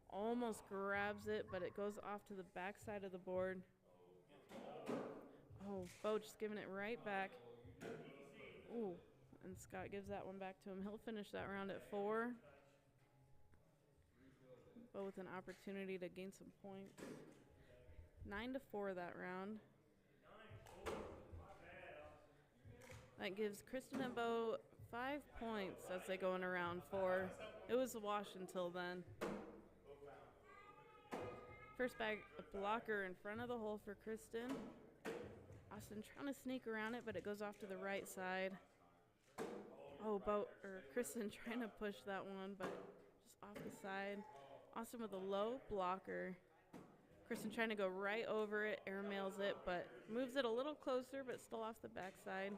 Almost grabs it, but it goes off to the back side of the board. Oh, Bo just giving it right back. Ooh, and Scott gives that one back to him. He'll finish that round at 4. Bo with an opportunity to gain some points. 9-4 that round. That gives Kristen and Bo 5 points as they go in round 4. It was a wash until then. First bag, a blocker in front of the hole for Kristen. Austin trying to sneak around it, but it goes off to the right side. Oh, Kristen trying to push that one, but just off the side. Austin with a low blocker. Kristen trying to go right over it, airmails it, but moves it a little closer, but still off the backside.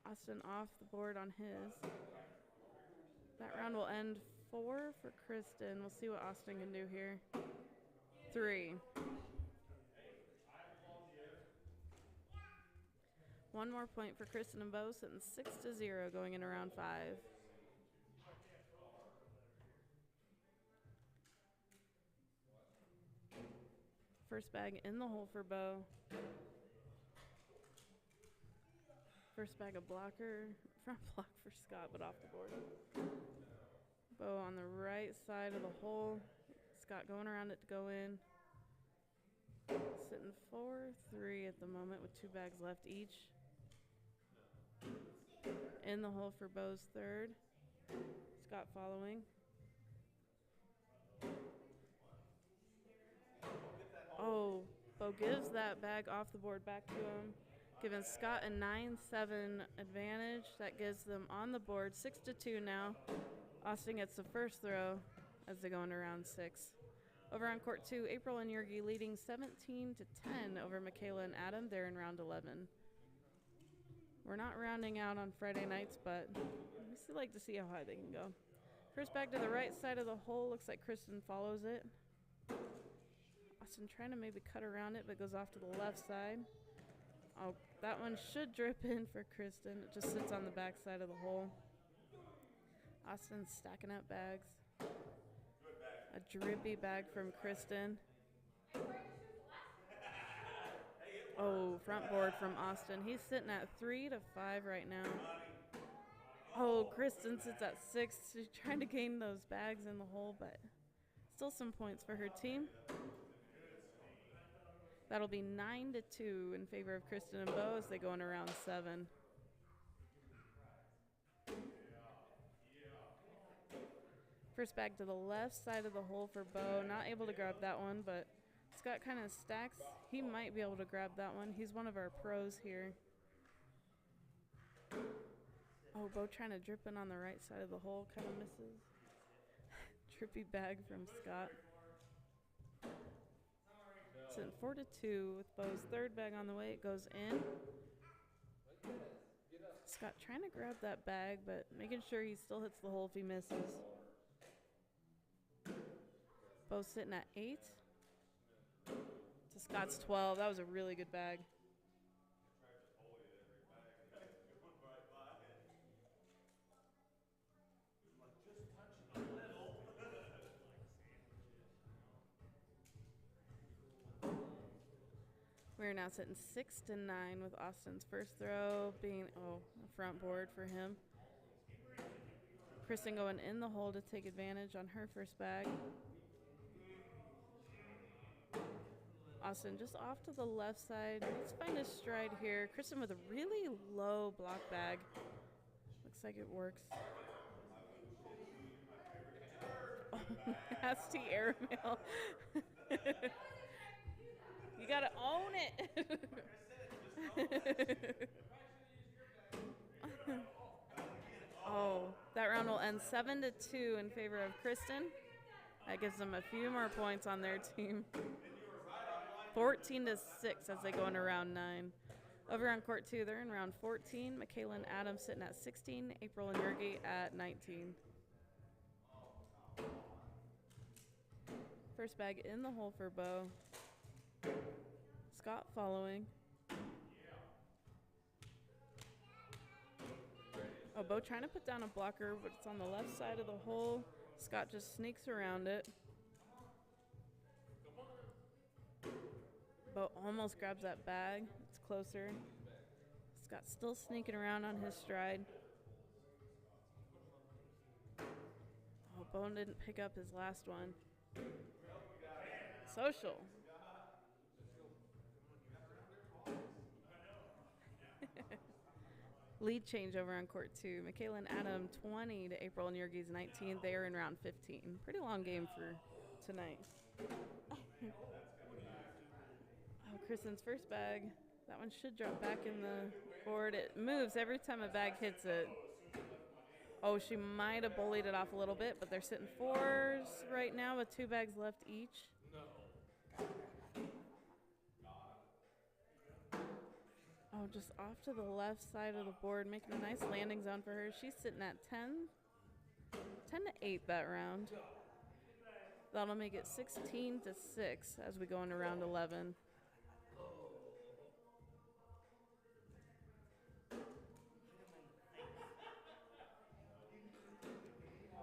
Austin off the board on his. That round will end 4 for Kristen. We'll see what Austin can do here. 3. One more point for Kristen and Bo, sitting 6-0 going in round 5. First bag in the hole for Bo. First bag of blocker, front block for Scott, but off the board. Bo on the right side of the hole. Scott going around it to go in. Sitting 4-3 at the moment with 2 bags left each. In the hole for Bo's third. Scott following. Oh, Bo gives that bag off the board back to him, giving Scott a 9-7 advantage. That gives them on the board 6-2 now. Austin gets the first throw as they go into round 6. Over on court 2, April and Yergi leading 17-10 over Michaela and Adam. They're in round 11. We're not rounding out on Friday nights, but we still like to see how high they can go. First back to the right side of the hole. Looks like Kristen follows it. Austin trying to maybe cut around it, but goes off to the left side. Oh, that one should drip in for Kristen. It just sits on the back side of the hole. Austin's stacking up bags. A drippy bag from Kristen. Oh, front board from Austin. He's sitting at 3-5 right now. Oh, Kristen sits at 6. She's trying to gain those bags in the hole, but still some points for her team. That'll be 9-2 in favor of Kristen and Bo as they go into round 7. First bag to the left side of the hole for Bo. Not able to grab that one, but Scott kind of stacks. He might be able to grab that one. He's one of our pros here. Oh, Bo trying to drip in on the right side of the hole. Kind of misses. Trippy bag from Scott. Sitting 4-2 with Bo's third bag on the way. It goes in. Scott trying to grab that bag, but making sure he still hits the hole if he misses. Bo's sitting at 8 to Scott's 12. That was a really good bag. We're now sitting 6-9 with Austin's first throw being a front board for him. Kristen going in the hole to take advantage on her first bag. Austin just off to the left side. Let's find his stride here. Kristen with a really low block bag. Looks like it works. Oh, nasty airmail. You gotta own it. Oh, that round will end 7-2 in favor of Kristen. That gives them a few more points on their team. 14-6 as they go into round 9. Over on court 2, they're in round 14. Michaela and Adam sitting at 16. April and Yergi at 19. First bag in the hole for Bo. Scott following. Oh, Bo trying to put down a blocker, but it's on the left side of the hole. Scott just sneaks around it. Bo almost grabs that bag. It's closer. Scott's still sneaking around on his stride. Oh, Bone didn't pick up his last one. Social. Lead change over on court 2. Michaela and Adam 20 to April and Yergis 19. They are in round 15. Pretty long game for tonight. Oh, Kristen's first bag. That one should drop back in the board. It moves every time a bag hits it. Oh, she might have bullied it off a little bit, but they're sitting 4s right now with 2 bags left each. Oh, just off to the left side of the board, making a nice landing zone for her. She's sitting at 10 to 8 that round. That'll make it 16 to 6 as we go into round 11.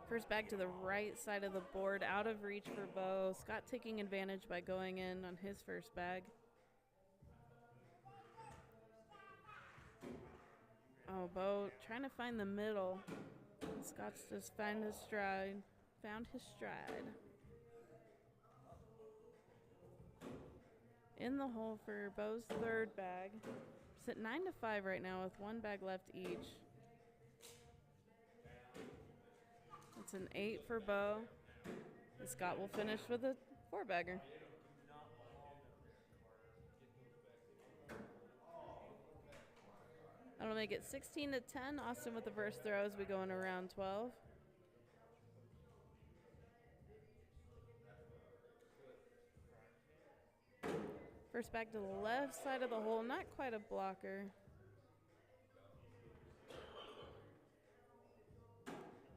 First bag to the right side of the board, out of reach for Bo. Scott taking advantage by going in on his first bag. Oh, Bo trying to find the middle. Scott's just found his stride. In the hole for Bo's third bag. Sit 9 to 5 right now with 1 bag left each. It's an 8 for Bo. And Scott will finish with a 4-bagger. That'll make it 16 to 10. Austin with the first throw as we go into round 12. First bag to the left side of the hole, not quite a blocker.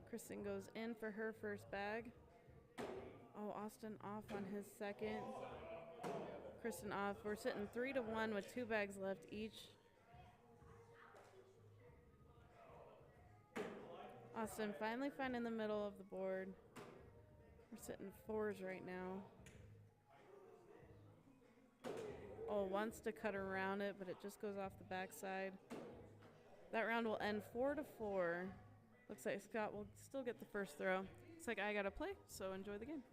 Kristen goes in for her first bag. Oh, Austin off on his second. Kristen off. We're sitting 3 to 1 with 2 bags left each. Austin finally finding the middle of the board. We're sitting 4s right now. Oh, wants to cut around it, but it just goes off the backside. That round will end 4 to 4. Looks like Scott will still get the first throw. Looks like I gotta play, so enjoy the game.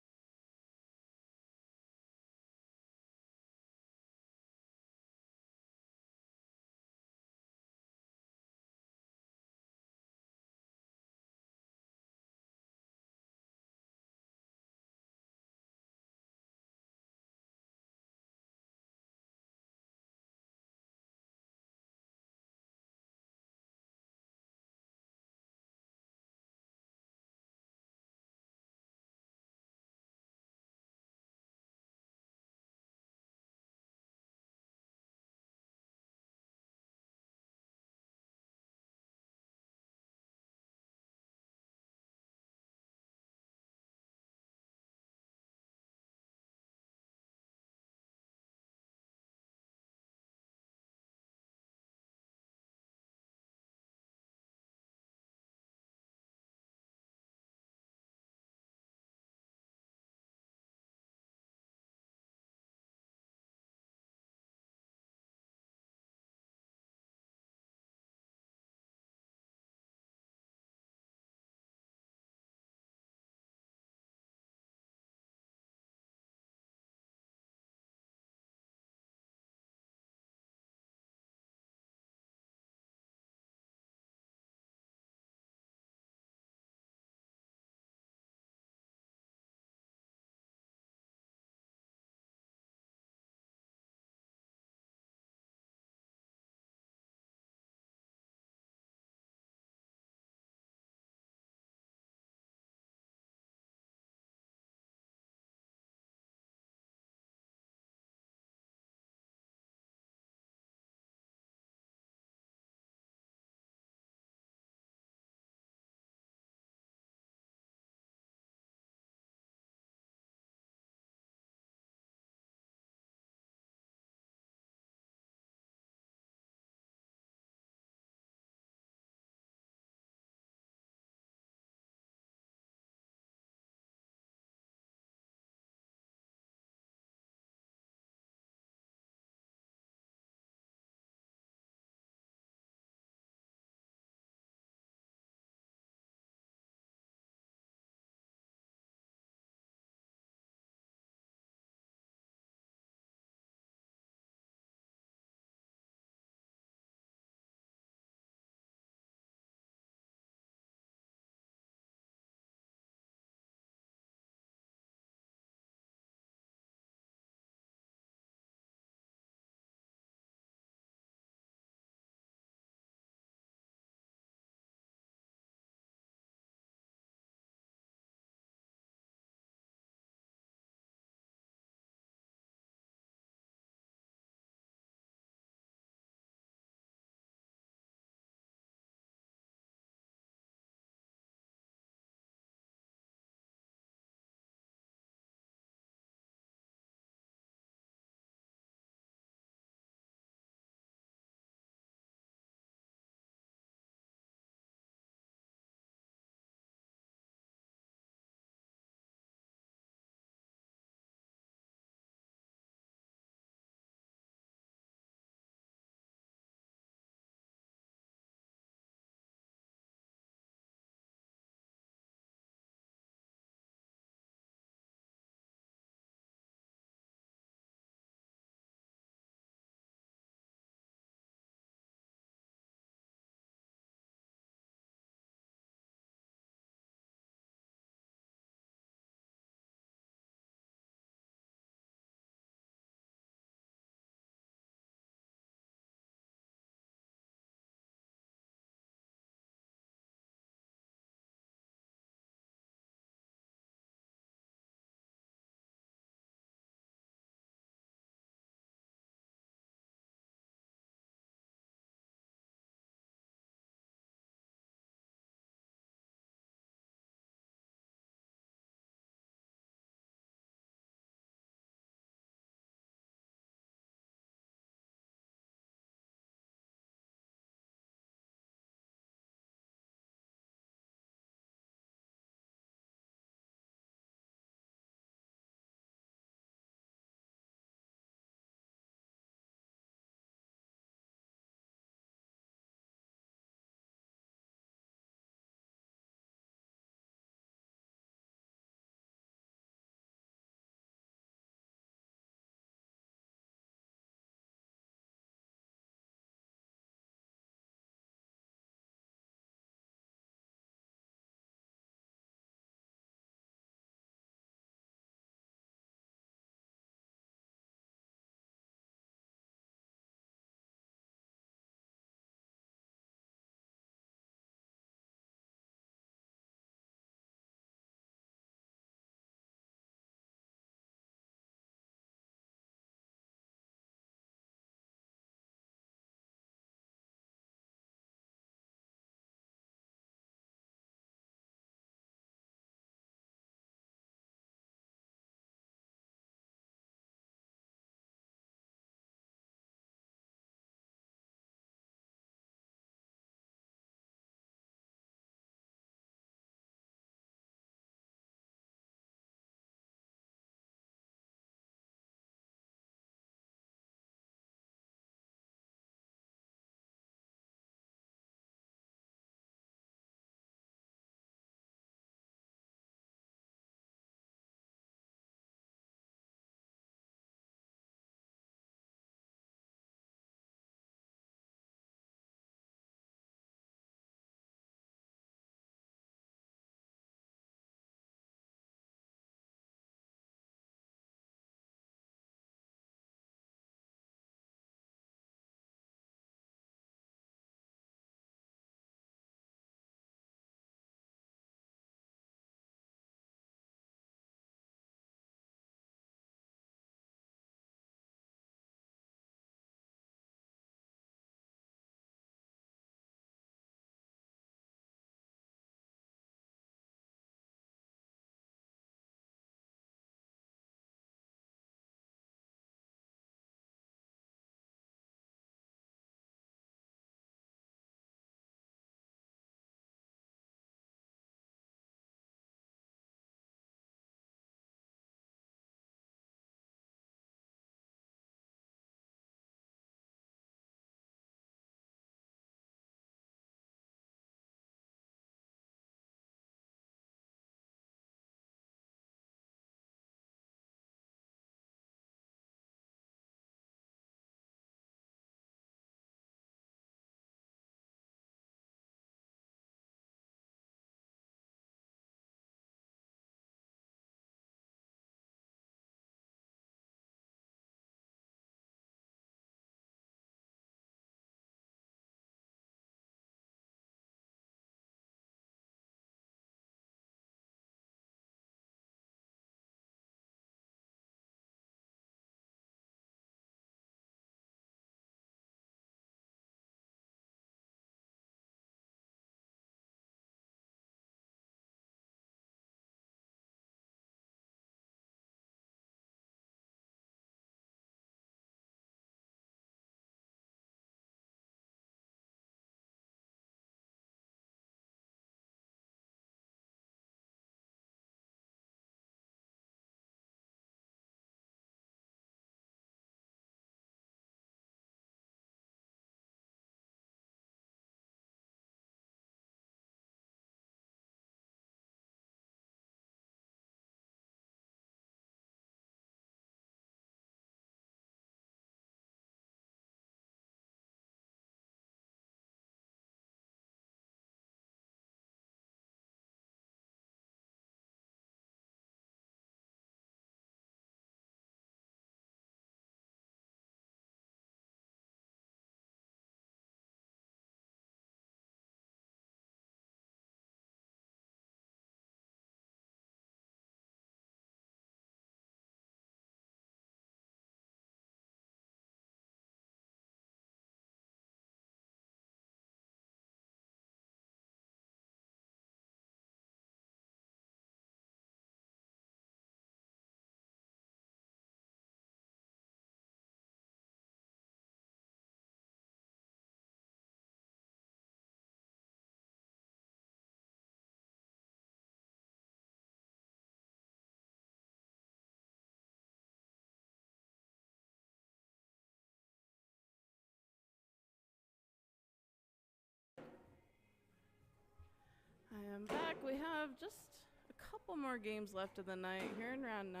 I am back. We have just a couple more games left of the night here in round 9.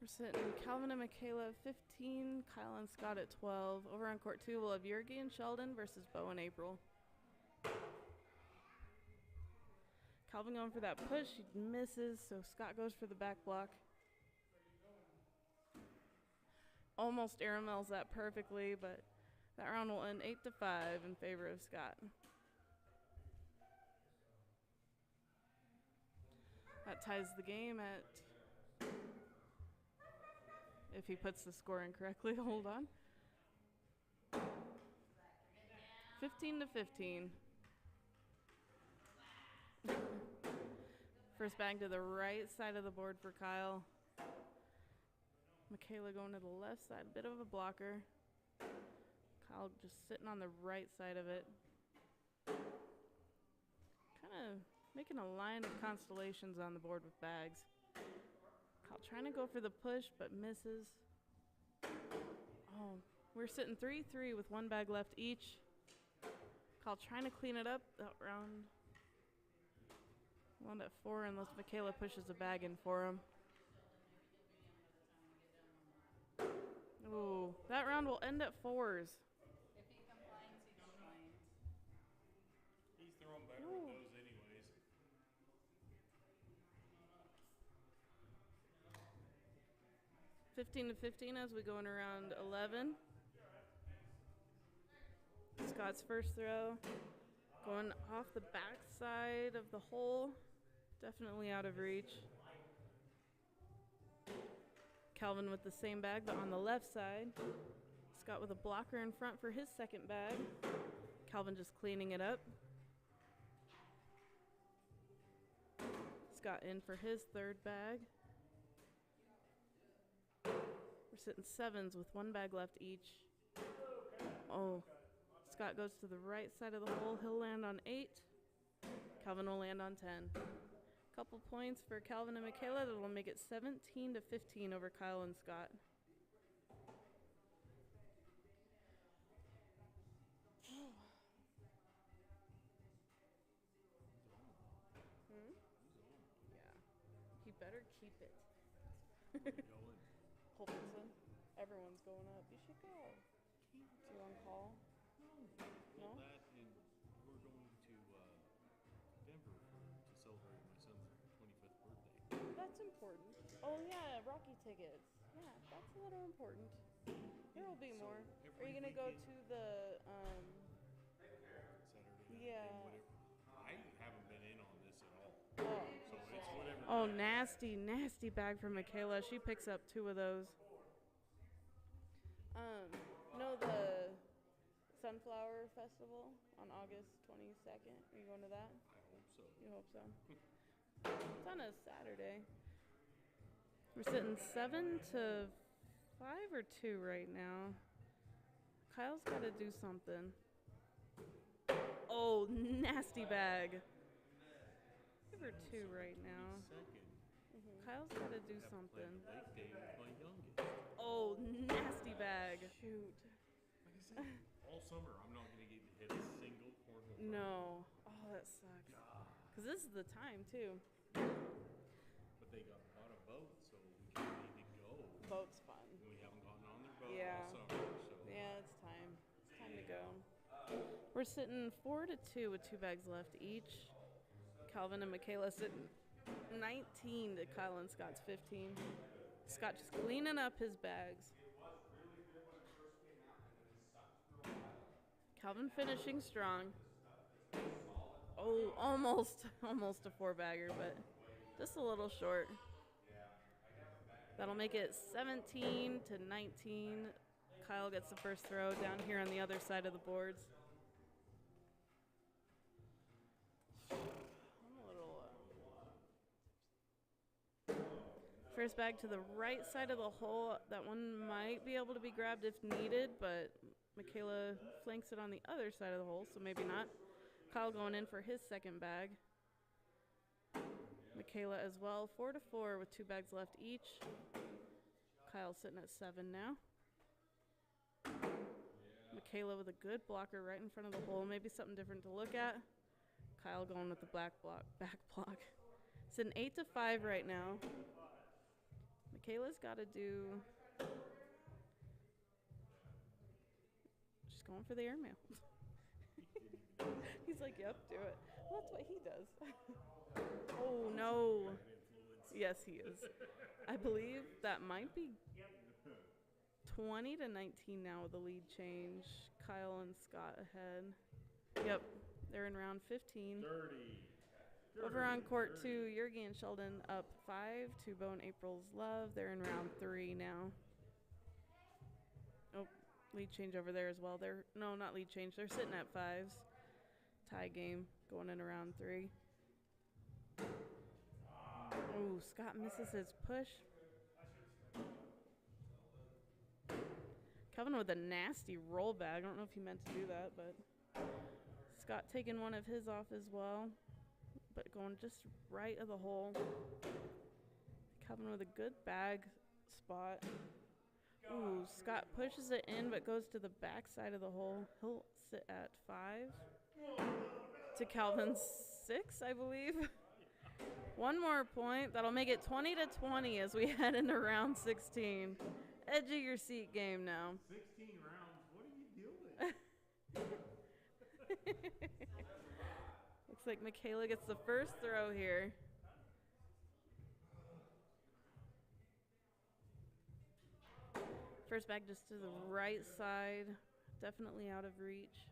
We're sitting Calvin and Michaela at 15, Kyle and Scott at 12. Over on court 2, we'll have Yergi and Sheldon versus Bo and April. Calvin going for that push. He misses, so Scott goes for the back block. Almost airmails that perfectly, but that round will end 8-5 in favor of Scott. That ties the game at, if he puts the score in correctly, hold on. 15-15. First bag to the right side of the board for Kyle. Michaela going to the left side, bit of a blocker. Kyle just sitting on the right side of it. Kind of making a line of constellations on the board with bags. Kyle trying to go for the push, but misses. Oh, we're sitting 3-3 with one bag left each. Kyle trying to clean it up that round. One at 4 unless Michaela pushes a bag in for him. Ooh, that round will end at 4s. If he complains, he complains. He's throwing better with those anyways. (15-15) as we go in around 11. Scott's first throw going off the back side of the hole, definitely out of reach. Calvin with the same bag, but on the left side. Scott with a blocker in front for his second bag. Calvin just cleaning it up. Scott in for his third bag. We're sitting 7s with one bag left each. Oh, Scott goes to the right side of the hole. He'll land on 8. Calvin will land on 10. Couple points for Calvin and Michaela that will make it 17-15 over Kyle and Scott. Yeah, he better keep it. Hopefully, everyone's going up. You should go. Do you on call? No. Well, that and we're going to Denver to celebrate my son's 25th birthday. That's important. Oh yeah, Rocky tickets. Yeah, that's a little important. There will be So more. Are every you gonna go weekend- to the Saturday night Yeah. and whatever. I haven't been in on this at all. Oh. So it's whatever. Oh, nasty, nasty bag from Michaela. She picks up 2 of those. No, the Sunflower Festival on August 22nd. Are you going to that? I hope so. You hope so. It's on a Saturday. We're sitting 7-5 or 2 right now. Kyle's got to do something. Oh, nasty bag. Give her 2 right now. Second, Kyle's got to do have to play something. the late game with my youngest. Oh, nasty bag. Shoot. Like I said, all summer I'm not going to get to hit a single cornhole. No. Oh, that sucks. Because this is the time, too. But they bought a boat, so we can need to go. Boat's fun. We haven't gotten on their boat Yeah. all summer, so Yeah, it's time. It's time to go. We're sitting 4-2 with 2 bags left each. Calvin and Michaela sitting 19 to Kyle and Scott's 15. Scott just cleaning up his bags. Calvin finishing strong. Oh, almost a 4-bagger, but just a little short. That'll make it 17-19. Kyle gets the first throw down here on the other side of the boards. First bag to the right side of the hole. That one might be able to be grabbed if needed, but Michaela flanks it on the other side of the hole, so maybe not. Kyle going in for his second bag. Michaela as well, 4-4 with 2 bags left each. Kyle sitting at 7 now. Michaela with a good blocker right in front of the hole. Maybe something different to look at. Kyle going with the back block. It's an 8-5 right now. Michaela's got to do. She's going for the airmail. He's like, yep, do it. Well, that's what he does. Oh, no. Yes, he is. I believe that might be 20 to 19 now with the lead change. Kyle and Scott ahead. Yep, they're in round 15. 30. Over on court 2, Yergi and Sheldon up 5 to Bo and April's Love. They're in round 3 now. Oh, lead change over there as well. No, not lead change. They're sitting at 5s. Tie game going into round 3. Oh, Scott misses his push. Kevin with a nasty roll bag. I don't know if he meant to do that, but Scott taking one of his off as well, but going just right of the hole. Kevin with a good bag spot. Ooh, Scott pushes it in, but goes to the back side of the hole. He'll sit at 5 to Calvin's 6, I believe. One more point. That'll make it 20 to 20 as we head into round 16. Edge of your seat game now. 16 rounds. What are you doing? Looks like Michaela gets the first throw here. First bag just to the right side. Definitely out of reach.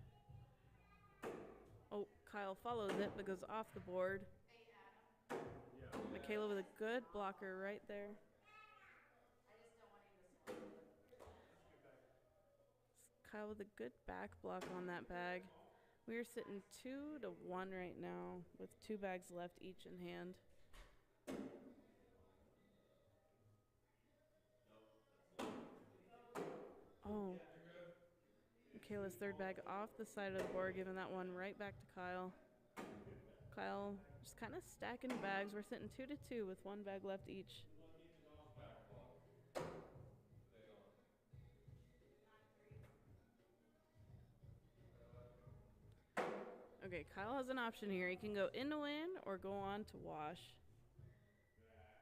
Oh, Kyle follows it but goes off the board. Michaela with a good blocker right there. Kyle with a good back block on that bag. We are sitting 2 to 1 right now with 2 bags left each in hand. Oh. Michaela's third bag off the side of the board, giving that one right back to Kyle. Kyle just kind of stacking bags. We're sitting 2 to 2 with 1 bag left each. Okay, Kyle has an option here. He can go in to win or go on to wash.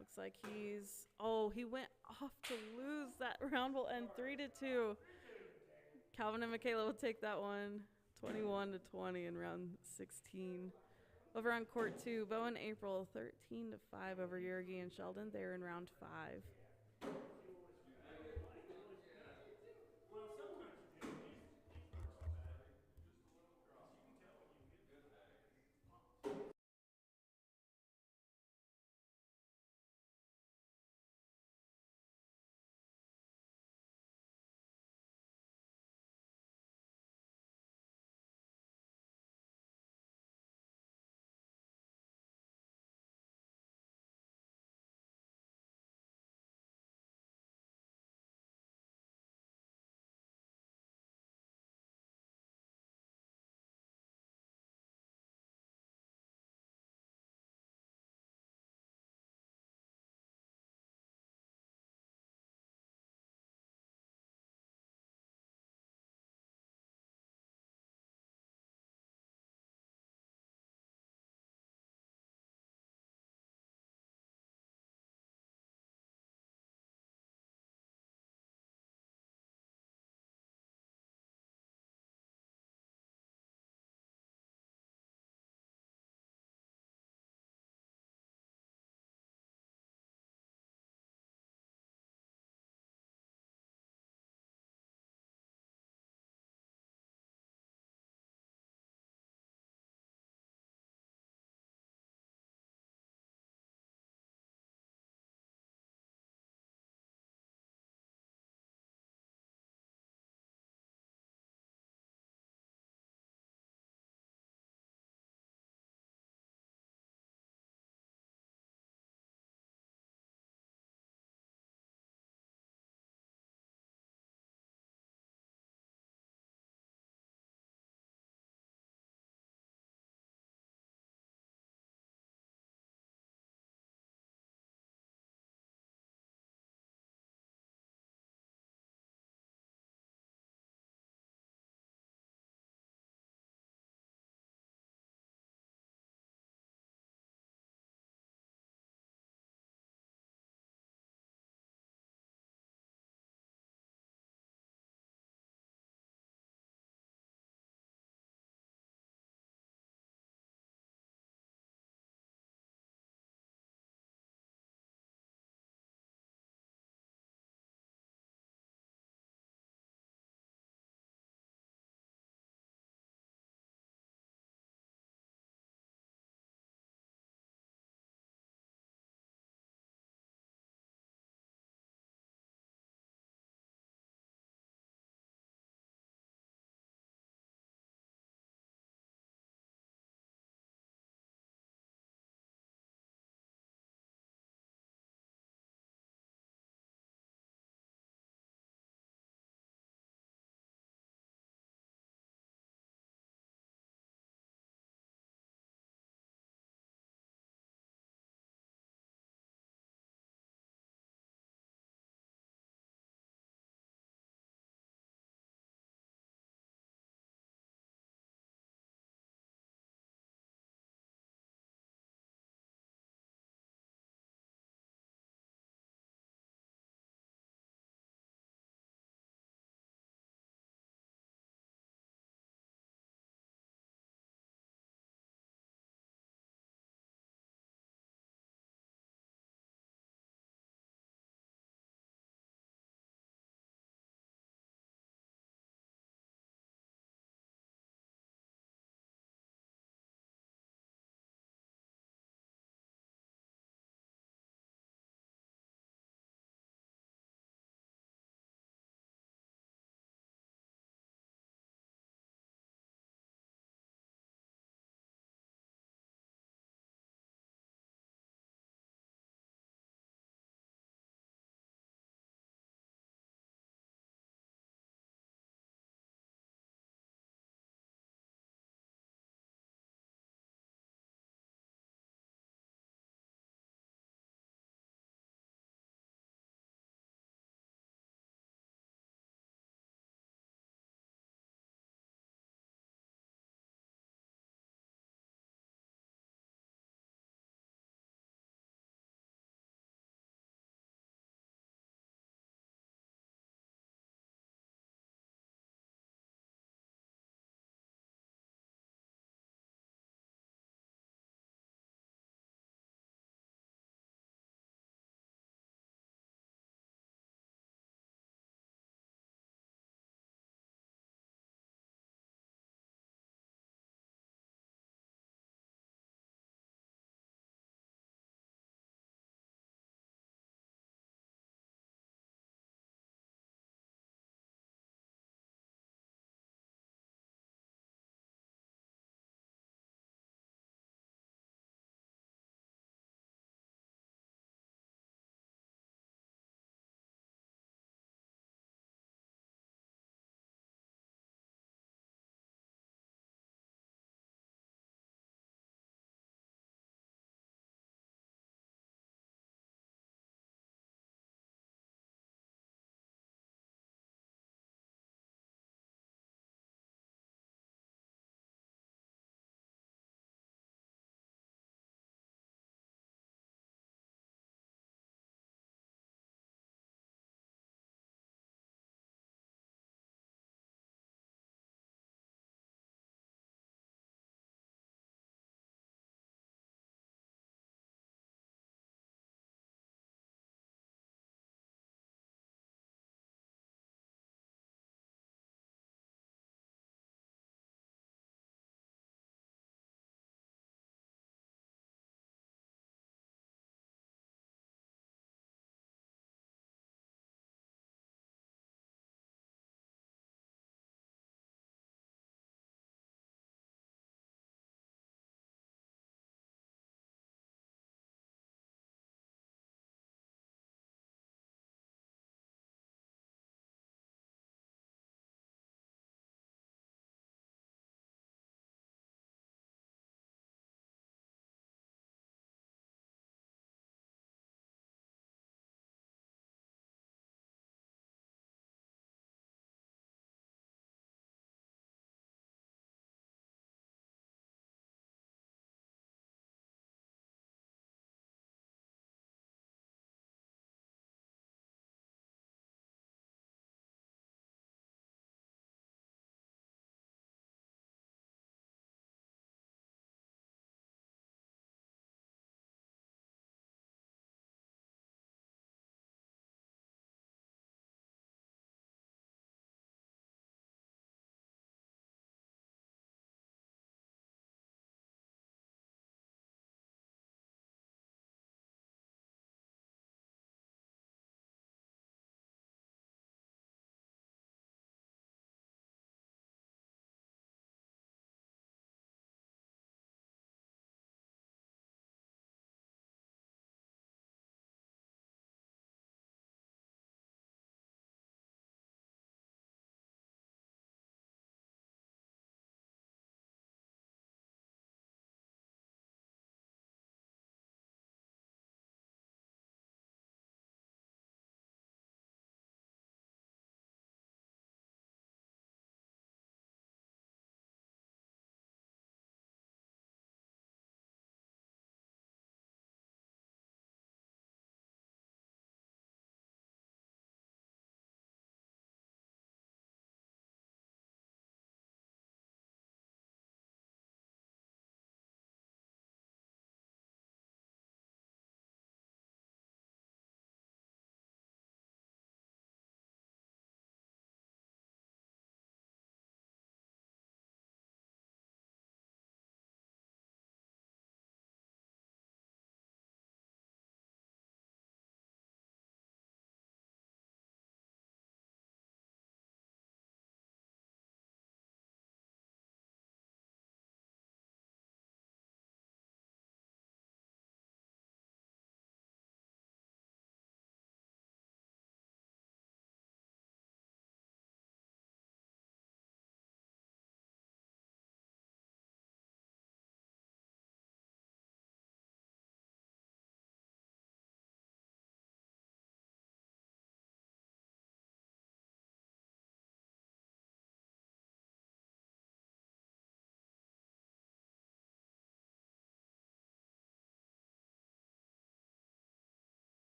Looks like he went off to lose. That round will end 3 to 2. Calvin and Michaela will take that one 21 to 20 in round 16. Over on court 2, Bo and April 13 to 5 over Yergi and Sheldon. They're in round 5.